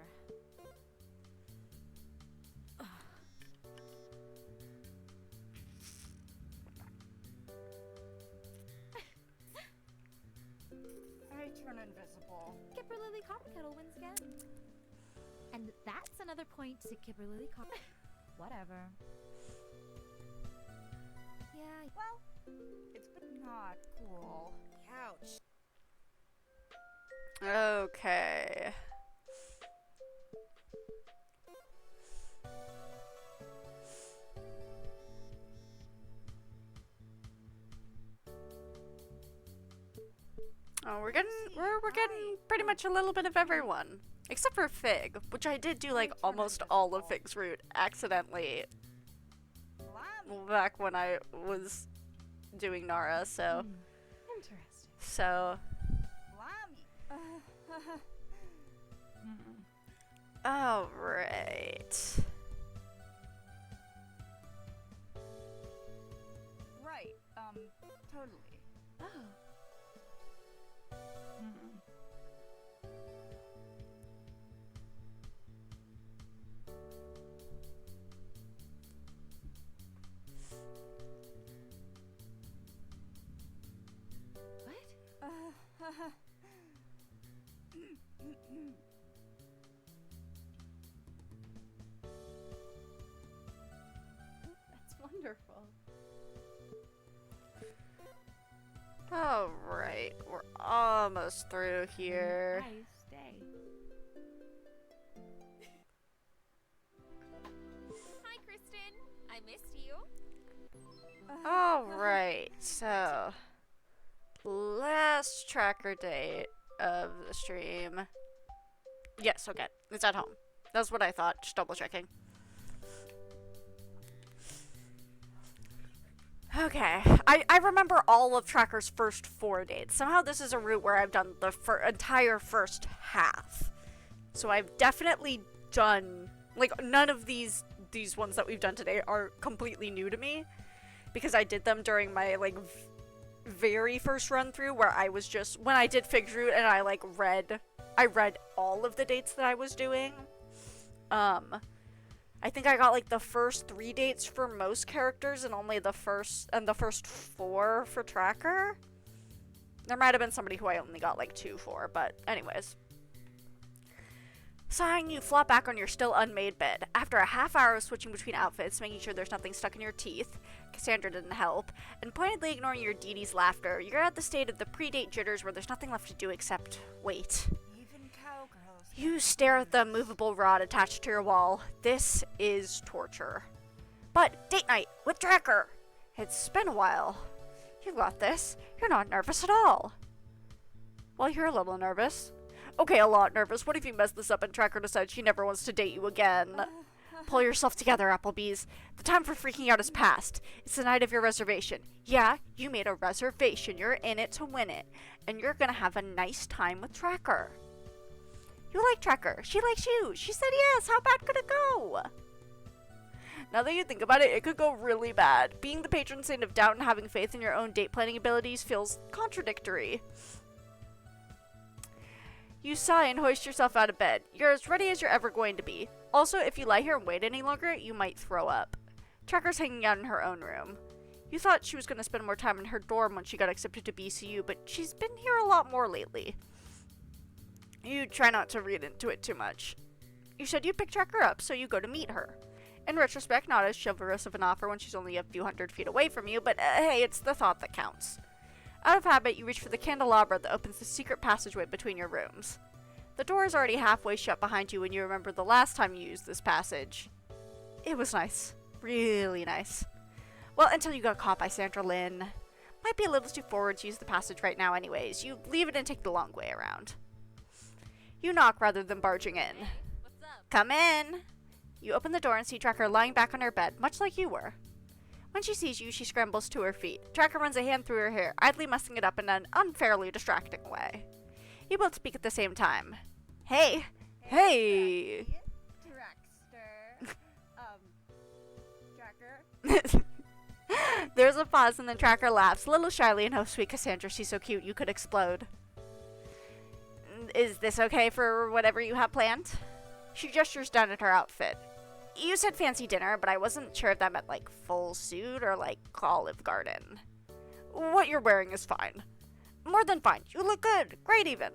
I turn invisible. Kipperlily Copper Kettle wins again. And that's another point to Kipperlily Copper. Whatever. Yeah. Well, it's been not cool. Ouch. Okay. Oh, we're getting pretty much a little bit of everyone. Except for Fig, which I did do like almost all of Fig's route accidentally Blimey. back when I was doing Nara, so Interesting. so Blimey. alright. Right, totally. Oh. What? That's wonderful. Alright, we're almost through here. Nice I missed you. Alright, so last tracker date of the stream. Yes, okay. It's at home. That's what I thought. Just double checking. Okay. I remember all of Tracker's first 4 dates. Somehow this is a route where I've done the entire first half. So I've definitely done, like, none of these ones that we've done today are completely new to me. Because I did them during my, like, very first run through where I was just, when I did Fig's Route and I, like, read all of the dates that I was doing. I think I got, like, the first 3 dates for most characters and only the first 4 for Tracker. There might have been somebody who I only got, like, 2 for, but anyways. Sighing, you flop back on your still unmade bed. After a half hour of switching between outfits, making sure there's nothing stuck in your teeth, Cassandra didn't help, and pointedly ignoring your Dee Dee's laughter, you're at the state of the pre-date jitters where there's nothing left to do except wait. Even cowgirls. You stare at the movable rod attached to your wall. This is torture. But date night with Tracker! It's been a while. You got this. You're not nervous at all. Well, you're a little nervous. Okay, a lot nervous. What if you mess this up and Tracker decides she never wants to date you again? Pull yourself together, Applebees. The time for freaking out is past. It's the night of your reservation. Yeah, you made a reservation. You're in it to win it. And you're gonna have a nice time with Tracker. You like Tracker. She likes you. She said yes. How bad could it go? Now that you think about it, it could go really bad. Being the patron saint of doubt and having faith in your own date planning abilities feels contradictory. You sigh and hoist yourself out of bed. You're as ready as you're ever going to be. Also, if you lie here and wait any longer, you might throw up. Tracker's hanging out in her own room. You thought she was going to spend more time in her dorm when she got accepted to BCU, but she's been here a lot more lately. You try not to read into it too much. You said you'd pick Tracker up, so you go to meet her. In retrospect, not as chivalrous of an offer when she's only a few hundred feet away from you, but hey, it's the thought that counts. Out of habit, you reach for the candelabra that opens the secret passageway between your rooms. The door is already halfway shut behind you when you remember the last time you used this passage. It was nice. Really nice. Well, until you got caught by Sandra Lynn. Might be a little too forward to use the passage right now anyways. You leave it and take the long way around. You knock rather than barging in. Hey, what's up? Come in! You open the door and see Tracker lying back on her bed, much like you were. When she sees you, she scrambles to her feet. Tracker runs a hand through her hair, idly mussing it up in an unfairly distracting way. You both speak at the same time. Hey! Hey! Dragster. Tracker. There's a pause and then Tracker laughs, a little shyly, and oh, sweet Cassandra, she's so cute you could explode. Is this okay for whatever you have planned? She gestures down at her outfit. You said fancy dinner, but I wasn't sure if that meant like full suit or like Olive Garden. What you're wearing is fine. More than fine. You look good. Great even.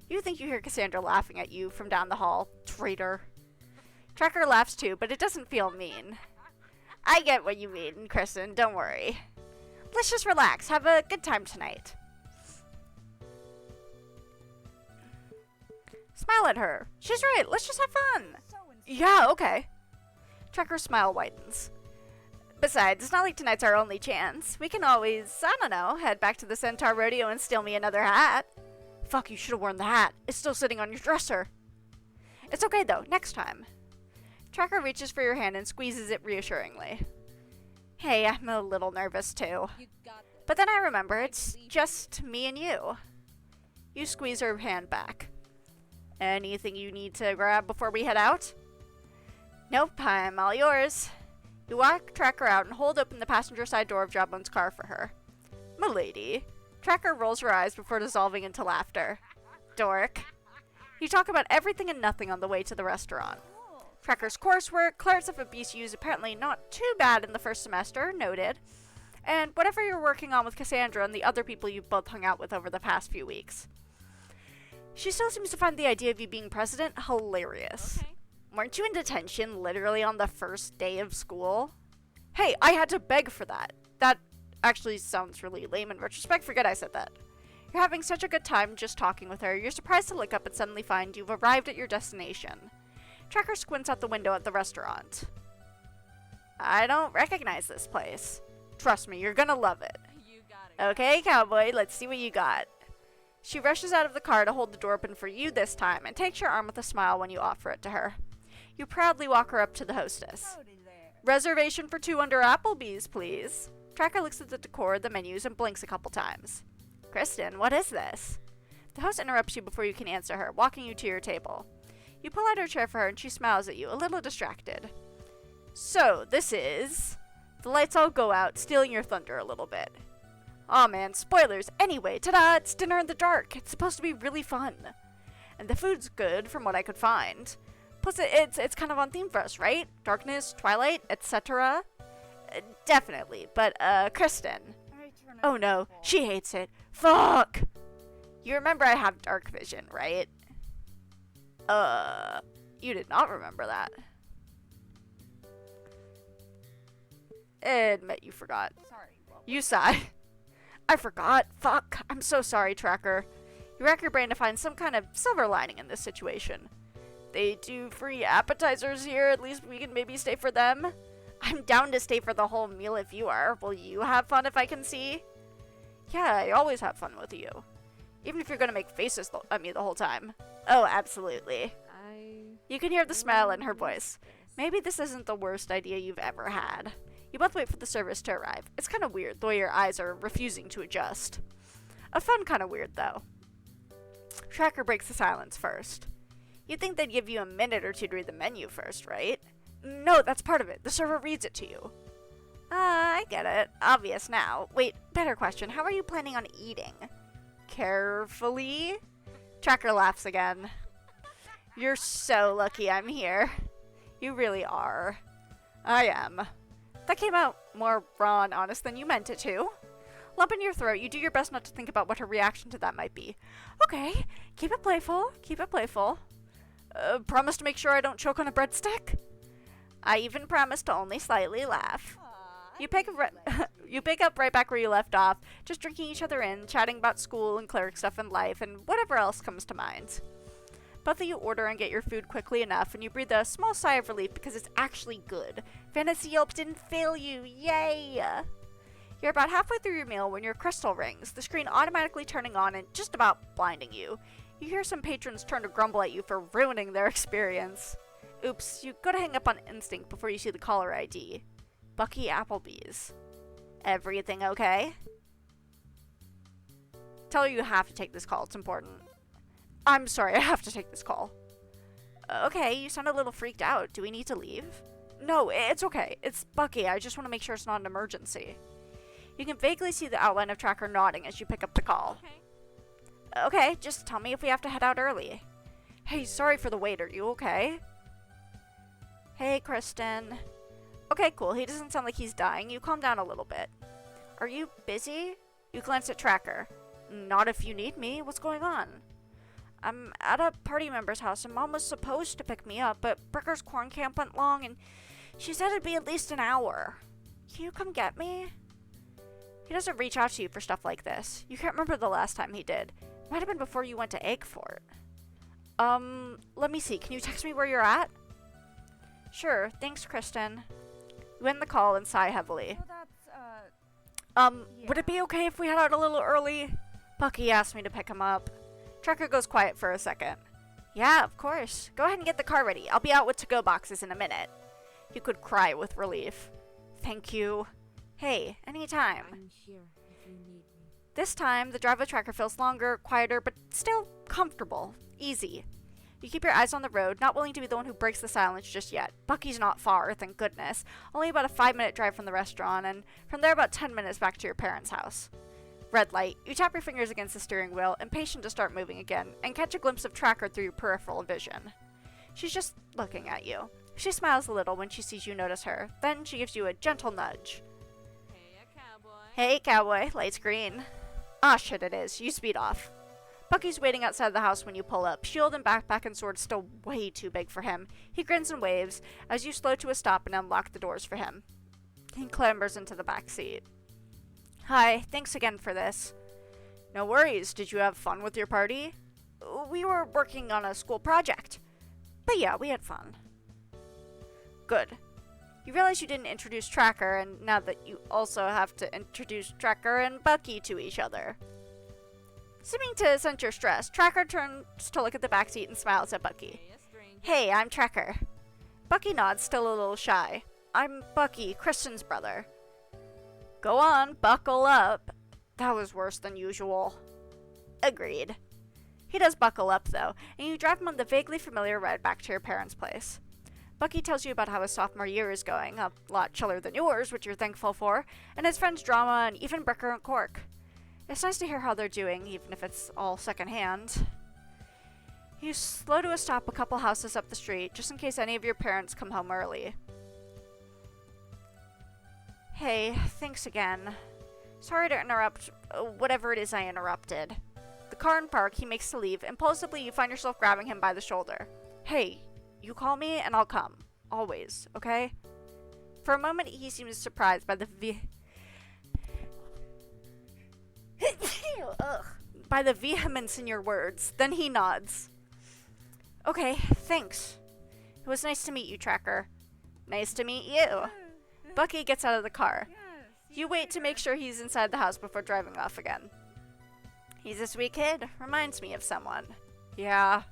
You think you hear Cassandra laughing at you from down the hall. Traitor. Tracker laughs too, but it doesn't feel mean. I get what you mean, Kristen. Don't worry. Let's just relax. Have a good time tonight. Smile at her. She's right. Let's just have fun. Yeah, okay. Tracker's smile widens. Besides, it's not like tonight's our only chance. We can always, I don't know, head back to the Centaur Rodeo and steal me another hat. Fuck, you should have worn the hat. It's still sitting on your dresser. It's okay, though. Next time. Tracker reaches for your hand and squeezes it reassuringly. Hey, I'm a little nervous, too. You got this. But then I remember it's just me and you. You squeeze her hand back. Anything you need to grab before we head out? Nope, I'm all yours. You walk Tracker out and hold open the passenger side door of Jawbone's car for her. Milady. Tracker rolls her eyes before dissolving into laughter. Dork. You talk about everything and nothing on the way to the restaurant. Tracker's coursework, clerks of BCU is apparently not too bad in the first semester, noted. And whatever you're working on with Cassandra and the other people you've both hung out with over the past few weeks. She still seems to find the idea of you being president hilarious. Okay. Weren't you in detention literally on the first day of school? Hey, I had to beg for that. That actually sounds really lame in retrospect. Forget I said that. You're having such a good time just talking with her. You're surprised to look up and suddenly find you've arrived at your destination. Tracker squints out the window at the restaurant. I don't recognize this place. Trust me, you're gonna love it. You got it. Okay, cowboy, let's see what you got. She rushes out of the car to hold the door open for you this time and takes your arm with a smile when you offer it to her. You proudly walk her up to the hostess. Howdy there. Reservation for 2 under Applebee's, please. Tracker looks at the decor, the menus, and blinks a couple times. Kristen, what is this? The host interrupts you before you can answer her, walking you to your table. You pull out her chair for her and she smiles at you, a little distracted. So, this is... The lights all go out, stealing your thunder a little bit. Aw man, spoilers. Anyway, ta-da, it's dinner in the dark. It's supposed to be really fun. And the food's good, from what I could find. Plus, it's kind of on theme for us, right? Darkness, twilight, etc. Definitely, but, Kristen. I turn Oh it no, off. she hates it. Fuck! You remember I have dark vision, right? You did not remember that. Admit you forgot. Sorry. Well, You sigh. I forgot. Fuck. I'm so sorry, Tracker. You rack your brain to find some kind of silver lining in this situation. They do free appetizers here. At least we can maybe stay for them. I'm down to stay for the whole meal if you are. Will you have fun if I can see? Yeah, I always have fun with you. Even if you're gonna make faces at me the whole time. Oh, absolutely. You can hear the smile in her voice. Maybe this isn't the worst idea you've ever had. You both wait for the service to arrive. It's kind of weird, the way your eyes are refusing to adjust. A fun kind of weird, though. Tracker breaks the silence first. You'd think they'd give you a minute or two to read the menu first, right? No, that's part of it. The server reads it to you. I get it. Obvious now. Wait, better question. How are you planning on eating? Carefully? Tracker laughs again. You're so lucky I'm here. You really are. I am. That came out more raw and honest than you meant it to. Lump in your throat, you do your best not to think about what her reaction to that might be. Okay, keep it playful, keep it playful. Promise to make sure I don't choke on a breadstick? I even promise to only slightly laugh. aw, You pick, you pick up right back where you left off, just drinking each other in, chatting about school and cleric stuff and life, and whatever else comes to mind. Both of you order and get your food quickly enough, and you breathe a small sigh of relief because it's actually good. Fantasy Yelp didn't fail you, yay! You're about halfway through your meal when your crystal rings, the screen automatically turning on and just about blinding you. You hear some patrons turn to grumble at you for ruining their experience. Oops, you go to hang up on instinct before you see the caller ID. Bucky Applebees. Everything okay? Tell her you have to take this call, it's important. I'm sorry, I have to take this call. Okay, you sound a little freaked out. Do we need to leave? No, it's okay. It's Bucky. I just want to make sure it's not an emergency. You can vaguely see the outline of Tracker nodding as you pick up the call. Okay. Okay, just tell me if we have to head out early. Hey, sorry for the wait. Are you okay? Hey, Kristen. Okay, cool. He doesn't sound like he's dying. You calm down a little bit. Are you busy? You glance at Tracker. Not if you need me. What's going on? I'm at a party member's house and Mom was supposed to pick me up, but Bricker's corn camp went long and she said it'd be at least an hour. Can you come get me? He doesn't reach out to you for stuff like this. You can't remember the last time he did. Might have been before you went to Eggfort. Let me see. Can you text me where you're at? Sure. Thanks, Kristen. You end the call and sigh heavily. so that's, Would it be okay if we head out a little early? Bucky asked me to pick him up. Tracker goes quiet for a second. Yeah, of course. Go ahead and get the car ready. I'll be out with to-go boxes in a minute. You could cry with relief. Thank you. Hey, anytime. I'm here if you need me. This time, the drive with Tracker feels longer, quieter, but still comfortable. Easy. You keep your eyes on the road, not willing to be the one who breaks the silence just yet. Bucky's not far, thank goodness. Only about a 5-minute drive from the restaurant, and from there about 10 minutes back to your parents' house. Red light. You tap your fingers against the steering wheel, impatient to start moving again, and catch a glimpse of Tracker through your peripheral vision. She's just looking at you. She smiles a little when she sees you notice her. Then she gives you a gentle nudge. Hey, a cowboy. Hey, cowboy. Light's green. Ah, shit it is. You speed off. Bucky's waiting outside the house when you pull up, shield and backpack and sword still way too big for him. He grins and waves as you slow to a stop and unlock the doors for him. He clambers into the back seat. Hi, thanks again for this. No worries. Did you have fun with your party? We were working on a school project. But yeah, we had fun. Good. You realize you didn't introduce Tracker, and now that you also have to introduce Tracker and Bucky to each other. Seeming to sense your stress, Tracker turns to look at the backseat and smiles at Bucky. Hey, a stranger. Hey, I'm Tracker. Bucky nods, still a little shy. I'm Bucky, Kristen's brother. Go on, buckle up. That was worse than usual. Agreed. He does buckle up, though, and you drive him on the vaguely familiar ride back to your parents' place. Bucky tells you about how his sophomore year is going, a lot chiller than yours, which you're thankful for, and his friends Drama and even Bricker and Cork. It's nice to hear how they're doing, even if it's all secondhand. You slow to a stop a couple houses up the street, just in case any of your parents come home early. Hey, thanks again. Sorry to interrupt whatever it is I interrupted. The car in park, he makes to leave. Impulsively, you find yourself grabbing him by the shoulder. Hey, you call me and I'll come. Always, okay? For a moment, he seems surprised by the by the vehemence in your words. Then he nods. Okay, thanks. It was nice to meet you, Tracker. Nice to meet you. Bucky gets out of the car. You wait to make sure he's inside the house before driving off again. He's a sweet kid. Reminds me of someone. Yeah.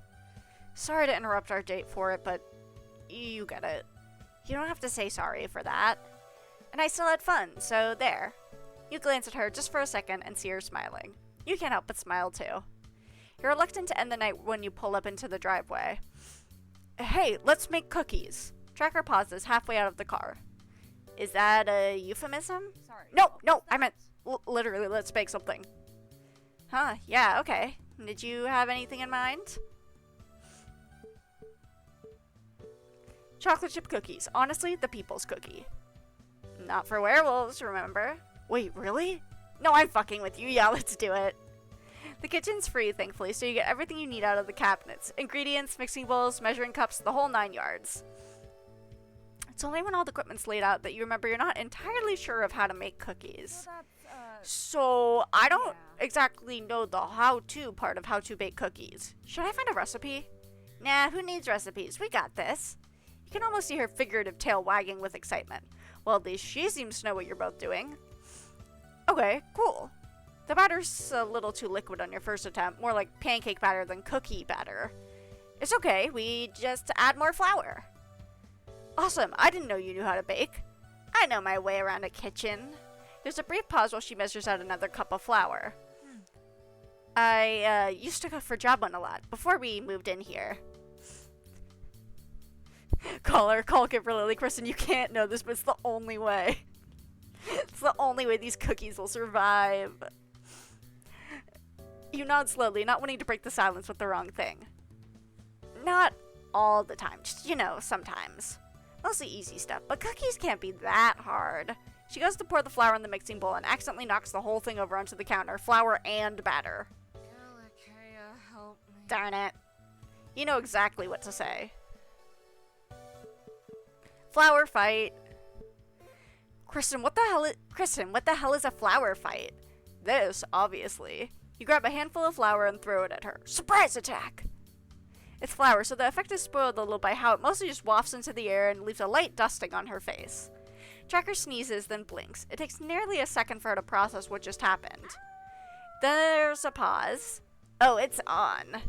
Sorry to interrupt our date for it, but you get it. You don't have to say sorry for that. And I still had fun, so there. You glance at her just for a second and see her smiling. You can't help but smile too. You're reluctant to end the night when you pull up into the driveway. Hey, let's make cookies. Tracker pauses halfway out of the car. Is that a euphemism? Sorry. No, I meant literally, let's bake something. Huh, yeah, okay. Did you have anything in mind? Chocolate chip cookies. Honestly, the people's cookie. Not for werewolves, remember? Wait, really? No, I'm fucking with you. Yeah, let's do it. The kitchen's free, thankfully, so you get everything you need out of the cabinets. Ingredients, mixing bowls, measuring cups, the whole 9 yards. It's only when all the equipment's laid out that you remember you're not entirely sure of how to make cookies. So, I don't exactly know the how-to part of how to bake cookies. Should I find a recipe? Nah, who needs recipes? We got this. You can almost see her figurative tail wagging with excitement. Well, at least she seems to know what you're both doing. Okay, cool. The batter's a little too liquid on your first attempt, more like pancake batter than cookie batter. It's okay, we just add more flour. Awesome, I didn't know you knew how to bake. I know my way around a kitchen. There's a brief pause while she measures out another cup of flour. I used to cook for Joblin a lot, before we moved in here. Call Girlie, Kristen, you can't know this, but it's the only way. It's the only way these cookies will survive. You nod slowly, not wanting to break the silence with the wrong thing. Not all the time, just, sometimes. Mostly easy stuff, but cookies can't be that hard. She goes to pour the flour in the mixing bowl and accidentally knocks the whole thing over onto the counter, flour and batter. Help me. Darn it. You know exactly what to say. Flower fight. Kristen, what the hell is a flower fight? This, obviously. You grab a handful of flour and throw it at her. Surprise attack! It's flour, so the effect is spoiled a little by how it mostly just wafts into the air and leaves a light dusting on her face. Tracker sneezes, then blinks. It takes nearly a second for her to process what just happened. There's a pause. Oh, it's on.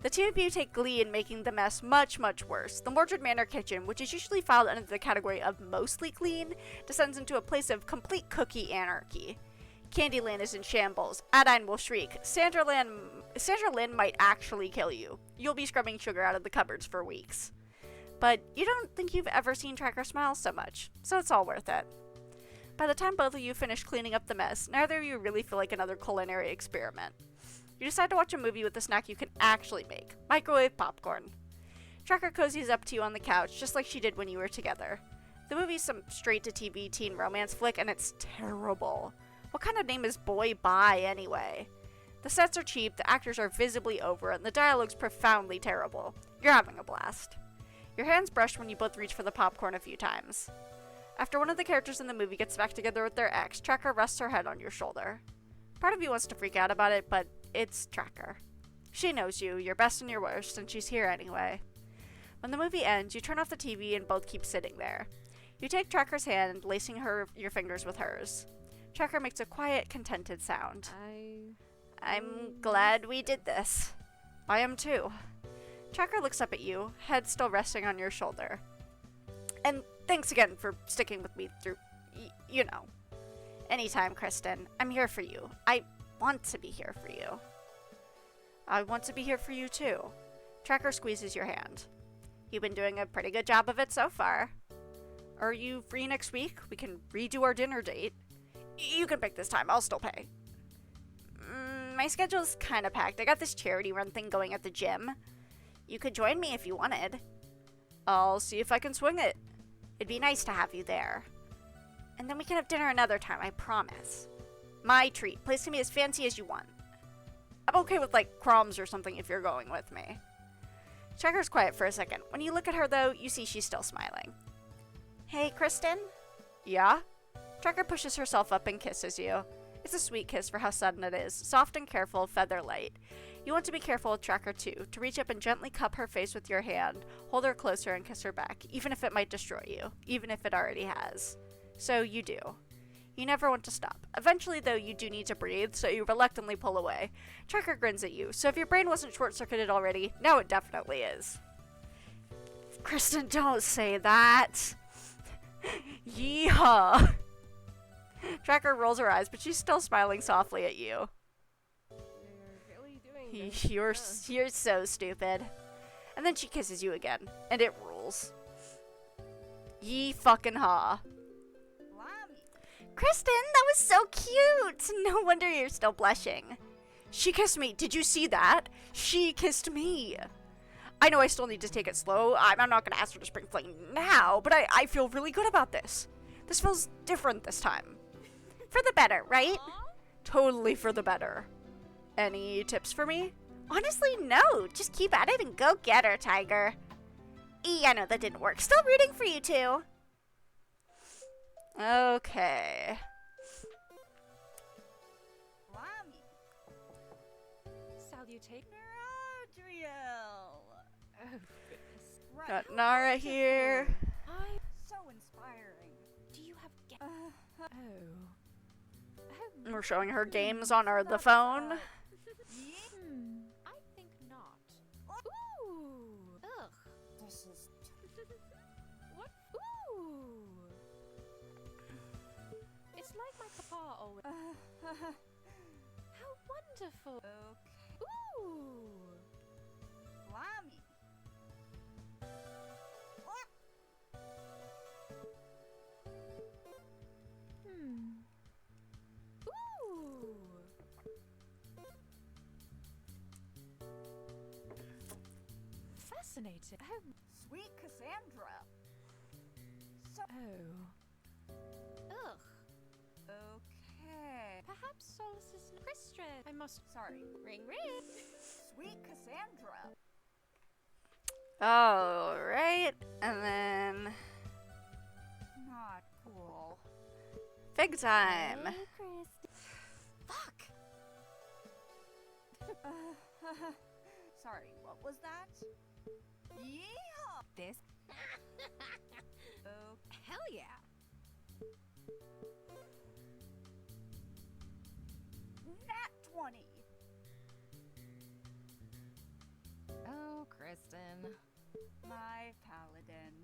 The two of you take glee in making the mess much, much worse. The Mordred Manor kitchen, which is usually filed under the category of mostly clean, descends into a place of complete cookie anarchy. Candyland is in shambles. Adine will shriek. Sandra Lynn might actually kill you. You'll be scrubbing sugar out of the cupboards for weeks. But you don't think you've ever seen Tracker smile so much, so it's all worth it. By the time both of you finish cleaning up the mess, neither of you really feel like another culinary experiment. You decide to watch a movie with a snack you can actually make. Microwave popcorn. Tracker cozies up to you on the couch, just like she did when you were together. The movie's some straight-to-TV teen romance flick, and it's terrible. What kind of name is Boy Bye, anyway? The sets are cheap, the actors are visibly over, and the dialogue's profoundly terrible. You're having a blast. Your hands brush when you both reach for the popcorn a few times. After one of the characters in the movie gets back together with their ex, Tracker rests her head on your shoulder. Part of you wants to freak out about it, but it's Tracker. She knows you, your best and your worst, and she's here anyway. When the movie ends, you turn off the TV and both keep sitting there. You take Tracker's hand, lacing your fingers with hers. Tracker makes a quiet, contented sound. I'm glad we did this. I am too. Tracker looks up at you, head still resting on your shoulder. And thanks again for sticking with me through, you know. Anytime, Kristen. I'm here for you. I want to be here for you. I want to be here for you too. Tracker squeezes your hand. You've been doing a pretty good job of it so far. Are you free next week? We can redo our dinner date. You can pick this time. I'll still pay. My schedule's kind of packed. I got this charity run thing going at the gym. You could join me if you wanted. I'll see if I can swing it. It'd be nice to have you there. And then we can have dinner another time, I promise. My treat. Place can be as fancy as you want. I'm okay with, like, crumbs or something if you're going with me. Tracker's quiet for a second. When you look at her, though, you see she's still smiling. Hey, Kristen? Yeah? Tracker pushes herself up and kisses you. It's a sweet kiss for how sudden it is. Soft and careful, feather light. You want to be careful with Tracker, too. To reach up and gently cup her face with your hand. Hold her closer and kiss her back. Even if it might destroy you. Even if it already has. So you do. You never want to stop. Eventually, though, you do need to breathe, so you reluctantly pull away. Tracker grins at you, so if your brain wasn't short-circuited already, now it definitely is. Kristen, don't say that. Yeehaw. Tracker rolls her eyes, but she's still smiling softly at you. You're really doing this. You're so stupid. And then she kisses you again, and it rules. Yee fucking ha. Kristen, that was so cute! No wonder you're still blushing. She kissed me. Did you see that? She kissed me. I know I still need to take it slow. I'm not going to ask her to spring fling now, but I feel really good about this. This feels different this time. For the better, right? Totally for the better. Any tips for me? Honestly, no. Just keep at it and go get her, Tiger. I know that didn't work. Still rooting for you two. Okay. Salutation. Adriel. Oh, goodness. Right. Got Nara here. So inspiring. Do you have Oh. We're showing her games on the phone. I think not. Ooh. Ugh. This is What? Ooh. It's like my papa always. How wonderful. okay. Ooh. Blimey. Ooh. Fascinating. Oh. Sweet Cassandra. So Ugh. okay. Perhaps Solace is Christian. I must. Sorry. Ring ring. Sweet Cassandra. Alright. And then Not cool. big time. Hey, Christy. Fuck. Sorry, what was that? Yeehaw! This? Oh, hell yeah! Nat 20! Oh, Kristen. My paladin.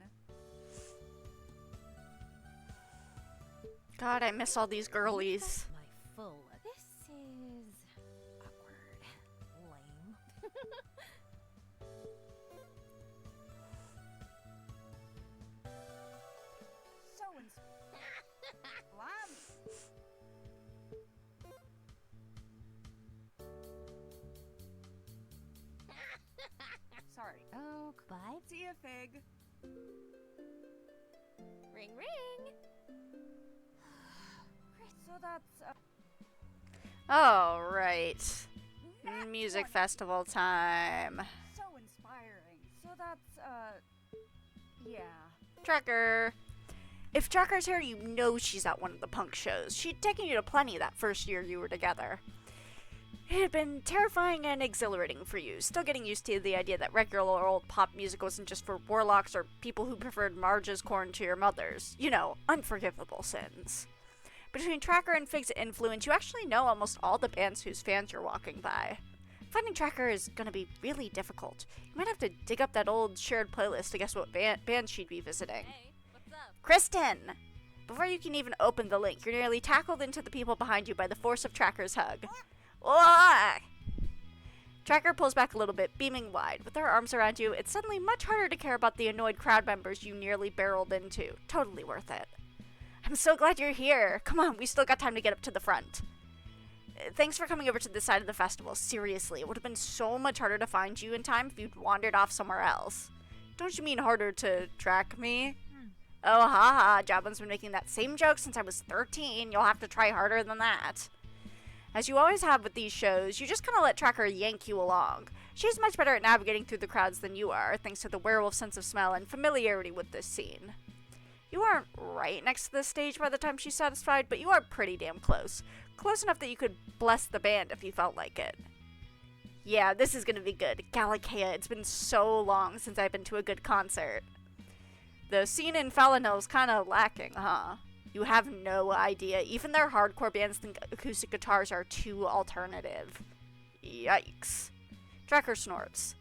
God, I miss all these girlies. My full. This is awkward. Lame. So Blimey. Sorry. Oh, Bye. See ya, Fig. Ring ring. So that's Alright. Nat Music 20. festival time. So inspiring. So that's yeah. Tracker. If Tracker's here, you know she's at one of the punk shows. She'd taken you to plenty that first year you were together. It had been terrifying and exhilarating for you, still getting used to the idea that regular old pop music wasn't just for warlocks or people who preferred Marge's corn to your mother's. You know, unforgivable sins. Between Tracker and Fig's influence, you actually know almost all the bands whose fans you're walking by. Finding Tracker is going to be really difficult. You might have to dig up that old shared playlist to guess what band she'd be visiting. Hey, what's up? Kristen! Before you can even open the link, you're nearly tackled into the people behind you by the force of Tracker's hug. Wah! Tracker pulls back a little bit, beaming wide. With her arms around you, it's suddenly much harder to care about the annoyed crowd members you nearly barreled into. Totally worth it. I'm so glad you're here. Come on, we still got time to get up to the front. Thanks for coming over to this side of the festival. Seriously, it would have been so much harder to find you in time if you'd wandered off somewhere else. Don't you mean harder to track me? Oh, haha, Jablin's been making that same joke since I was 13. You'll have to try harder than that. As you always have with these shows, you just kind of let Tracker yank you along. She's much better at navigating through the crowds than you are, thanks to the werewolf sense of smell and familiarity with this scene. You aren't right next to the stage by the time she's satisfied, but you are pretty damn close. Close enough that you could bless the band if you felt like it. Yeah, this is gonna be good. Galakea, it's been so long since I've been to a good concert. The scene in Falinel's kinda lacking, huh? You have no idea. Even their hardcore bands think acoustic guitars are too alternative. Yikes. Tracker snorts.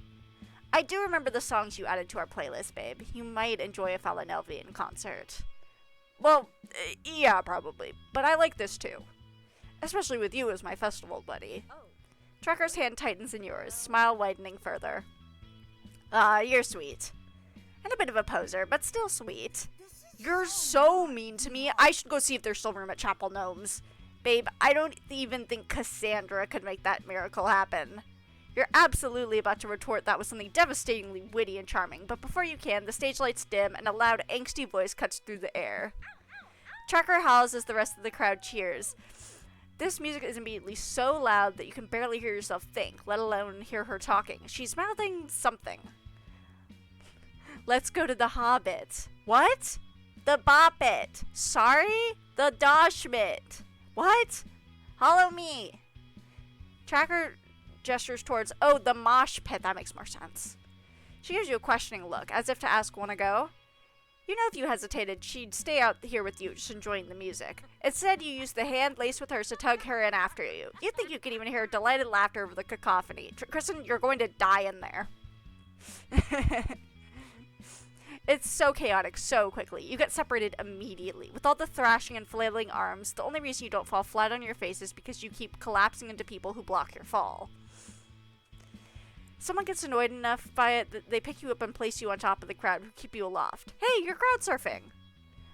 I do remember the songs you added to our playlist, babe. You might enjoy a Falinelvian concert. Well, yeah, probably. But I like this too. Especially with you as my festival buddy. Oh. Tracker's hand tightens in yours, smile widening further. You're sweet. And a bit of a poser, but still sweet. You're so mean to me. I should go see if there's still room at Chapel Gnomes. Babe, I don't even think Cassandra could make that miracle happen. You're absolutely about to retort that with something devastatingly witty and charming, but before you can, the stage lights dim and a loud, angsty voice cuts through the air. Tracker howls as the rest of the crowd cheers. This music is immediately so loud that you can barely hear yourself think, let alone hear her talking. She's mouthing something. Let's go to the Hobbit. What? The Boppet. Sorry? The Doshmit. What? Follow me. Tracker gestures towards, oh, the mosh pit. That makes more sense. She gives you a questioning look, as if to ask, wanna go? You know if you hesitated, she'd stay out here with you, just enjoying the music. Instead, you use the hand laced with hers to tug her in after you. You'd think you could even hear delighted laughter over the cacophony. Kristen, you're going to die in there. It's so chaotic so quickly. You get separated immediately. With all the thrashing and flailing arms, the only reason you don't fall flat on your face is because you keep collapsing into people who block your fall. Someone gets annoyed enough by it that they pick you up and place you on top of the crowd who keep you aloft. Hey, you're crowd surfing!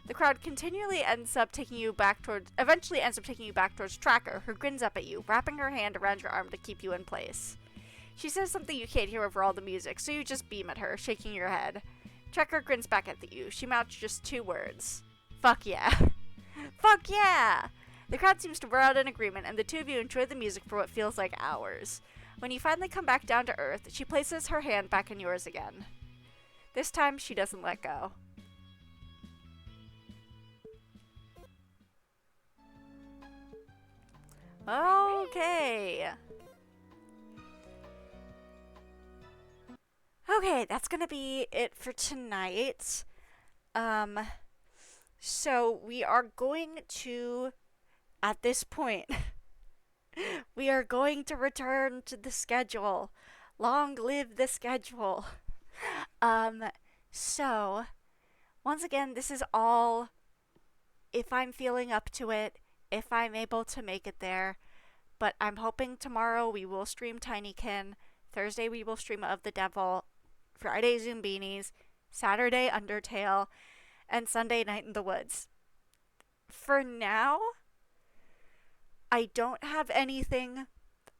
The crowd eventually ends up taking you back towards Tracker, who grins up at you, wrapping her hand around your arm to keep you in place. She says something you can't hear over all the music, so you just beam at her, shaking your head. Tracker grins back at you. She mouths just 2 words. Fuck yeah. Fuck yeah! The crowd seems to roar out in agreement, and the two of you enjoy the music for what feels like hours. When you finally come back down to earth, she places her hand back in yours again. This time, she doesn't let go. Okay. Okay, that's gonna be it for tonight. So we are going to, at this point, we are going to return to the schedule. Long live the schedule. So, once again, this is all if I'm feeling up to it, if I'm able to make it there. But I'm hoping tomorrow we will stream Tinykin. Thursday we will stream Of the Devil. Friday Zoombinis. Saturday Undertale. And Sunday Night in the Woods. For now, I don't have anything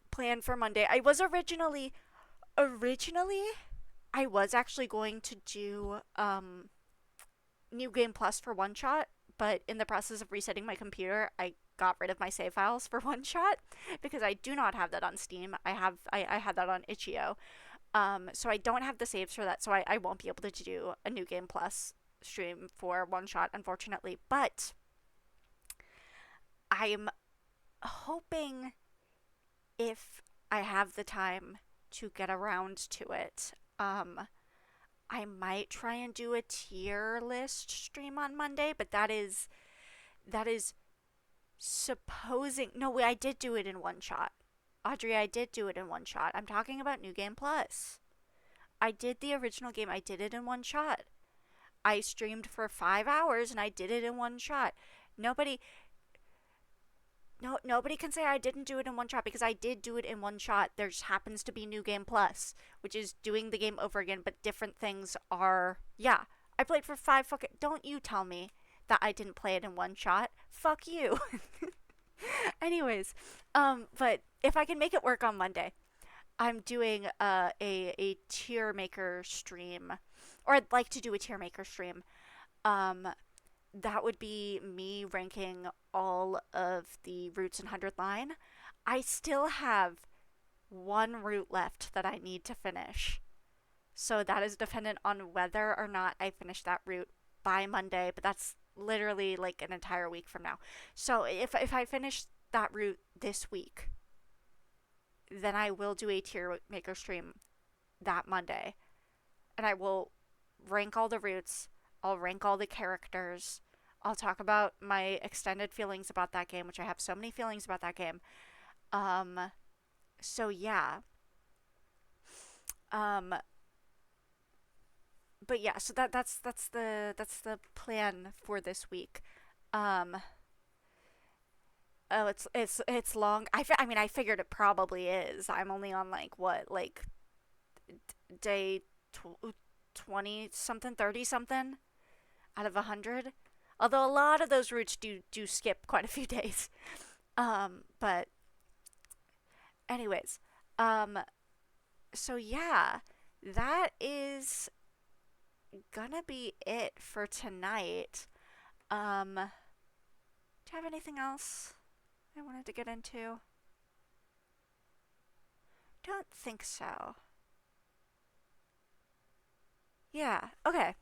planned for Monday. I was originally, I was actually going to do New Game Plus for One Shot, but in the process of resetting my computer, I got rid of my save files for One Shot because I do not have that on Steam. I had that on Itch.io. So I don't have the saves for that, so I won't be able to do a New Game Plus stream for One Shot, unfortunately. But I'm hoping if I have the time to get around to it, I might try and do a tier list stream on Monday, but that is supposing. No, wait, I did do it in one shot. Audrey, I did do it in one shot. I'm talking about New Game Plus. I did the original game. I did it in one shot. I streamed for 5 hours and I did it in one shot. Nobody, no, nobody can say I didn't do it in one shot because I did do it in one shot. There just happens to be New Game Plus, which is doing the game over again, but different things are. Yeah, I played for five fucking. Don't you tell me that I didn't play it in one shot. Fuck you. Anyways, but if I can make it work on Monday, I'm doing a tier maker stream, or I'd like to do a tier maker stream. Um, that would be me ranking all of the routes in 100 line. I still have one route left that I need to finish. So that is dependent on whether or not I finish that route by Monday, but that's literally like an entire week from now. So if I finish that route this week, then I will do a tier maker stream that Monday. And I will rank all the routes, I'll rank all the characters, I'll talk about my extended feelings about that game, which I have so many feelings about that game. Um, so yeah. Um, but yeah, so that's the plan for this week. Um, oh, it's long. I mean, I figured it probably is. I'm only on like what, like day 20 something, 30 something out of 100. Although a lot of those routes do skip quite a few days. But anyways, um, so yeah, that is gonna be it for tonight. Do you have anything else I wanted to get into? Don't think so. Yeah. Okay.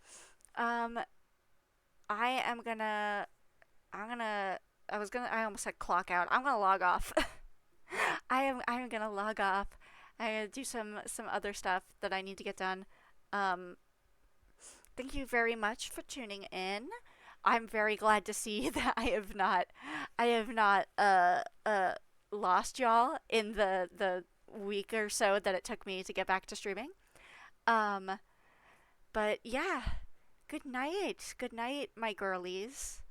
Um, I am gonna. I'm gonna. I was gonna. I almost said clock out. I'm gonna log off. I am gonna log off. I'm gonna do some other stuff that I need to get done. Um, thank you very much for tuning in. I'm very glad to see that I have not lost y'all in the week or so that it took me to get back to streaming. Um, but yeah, good night. Good night, my girlies.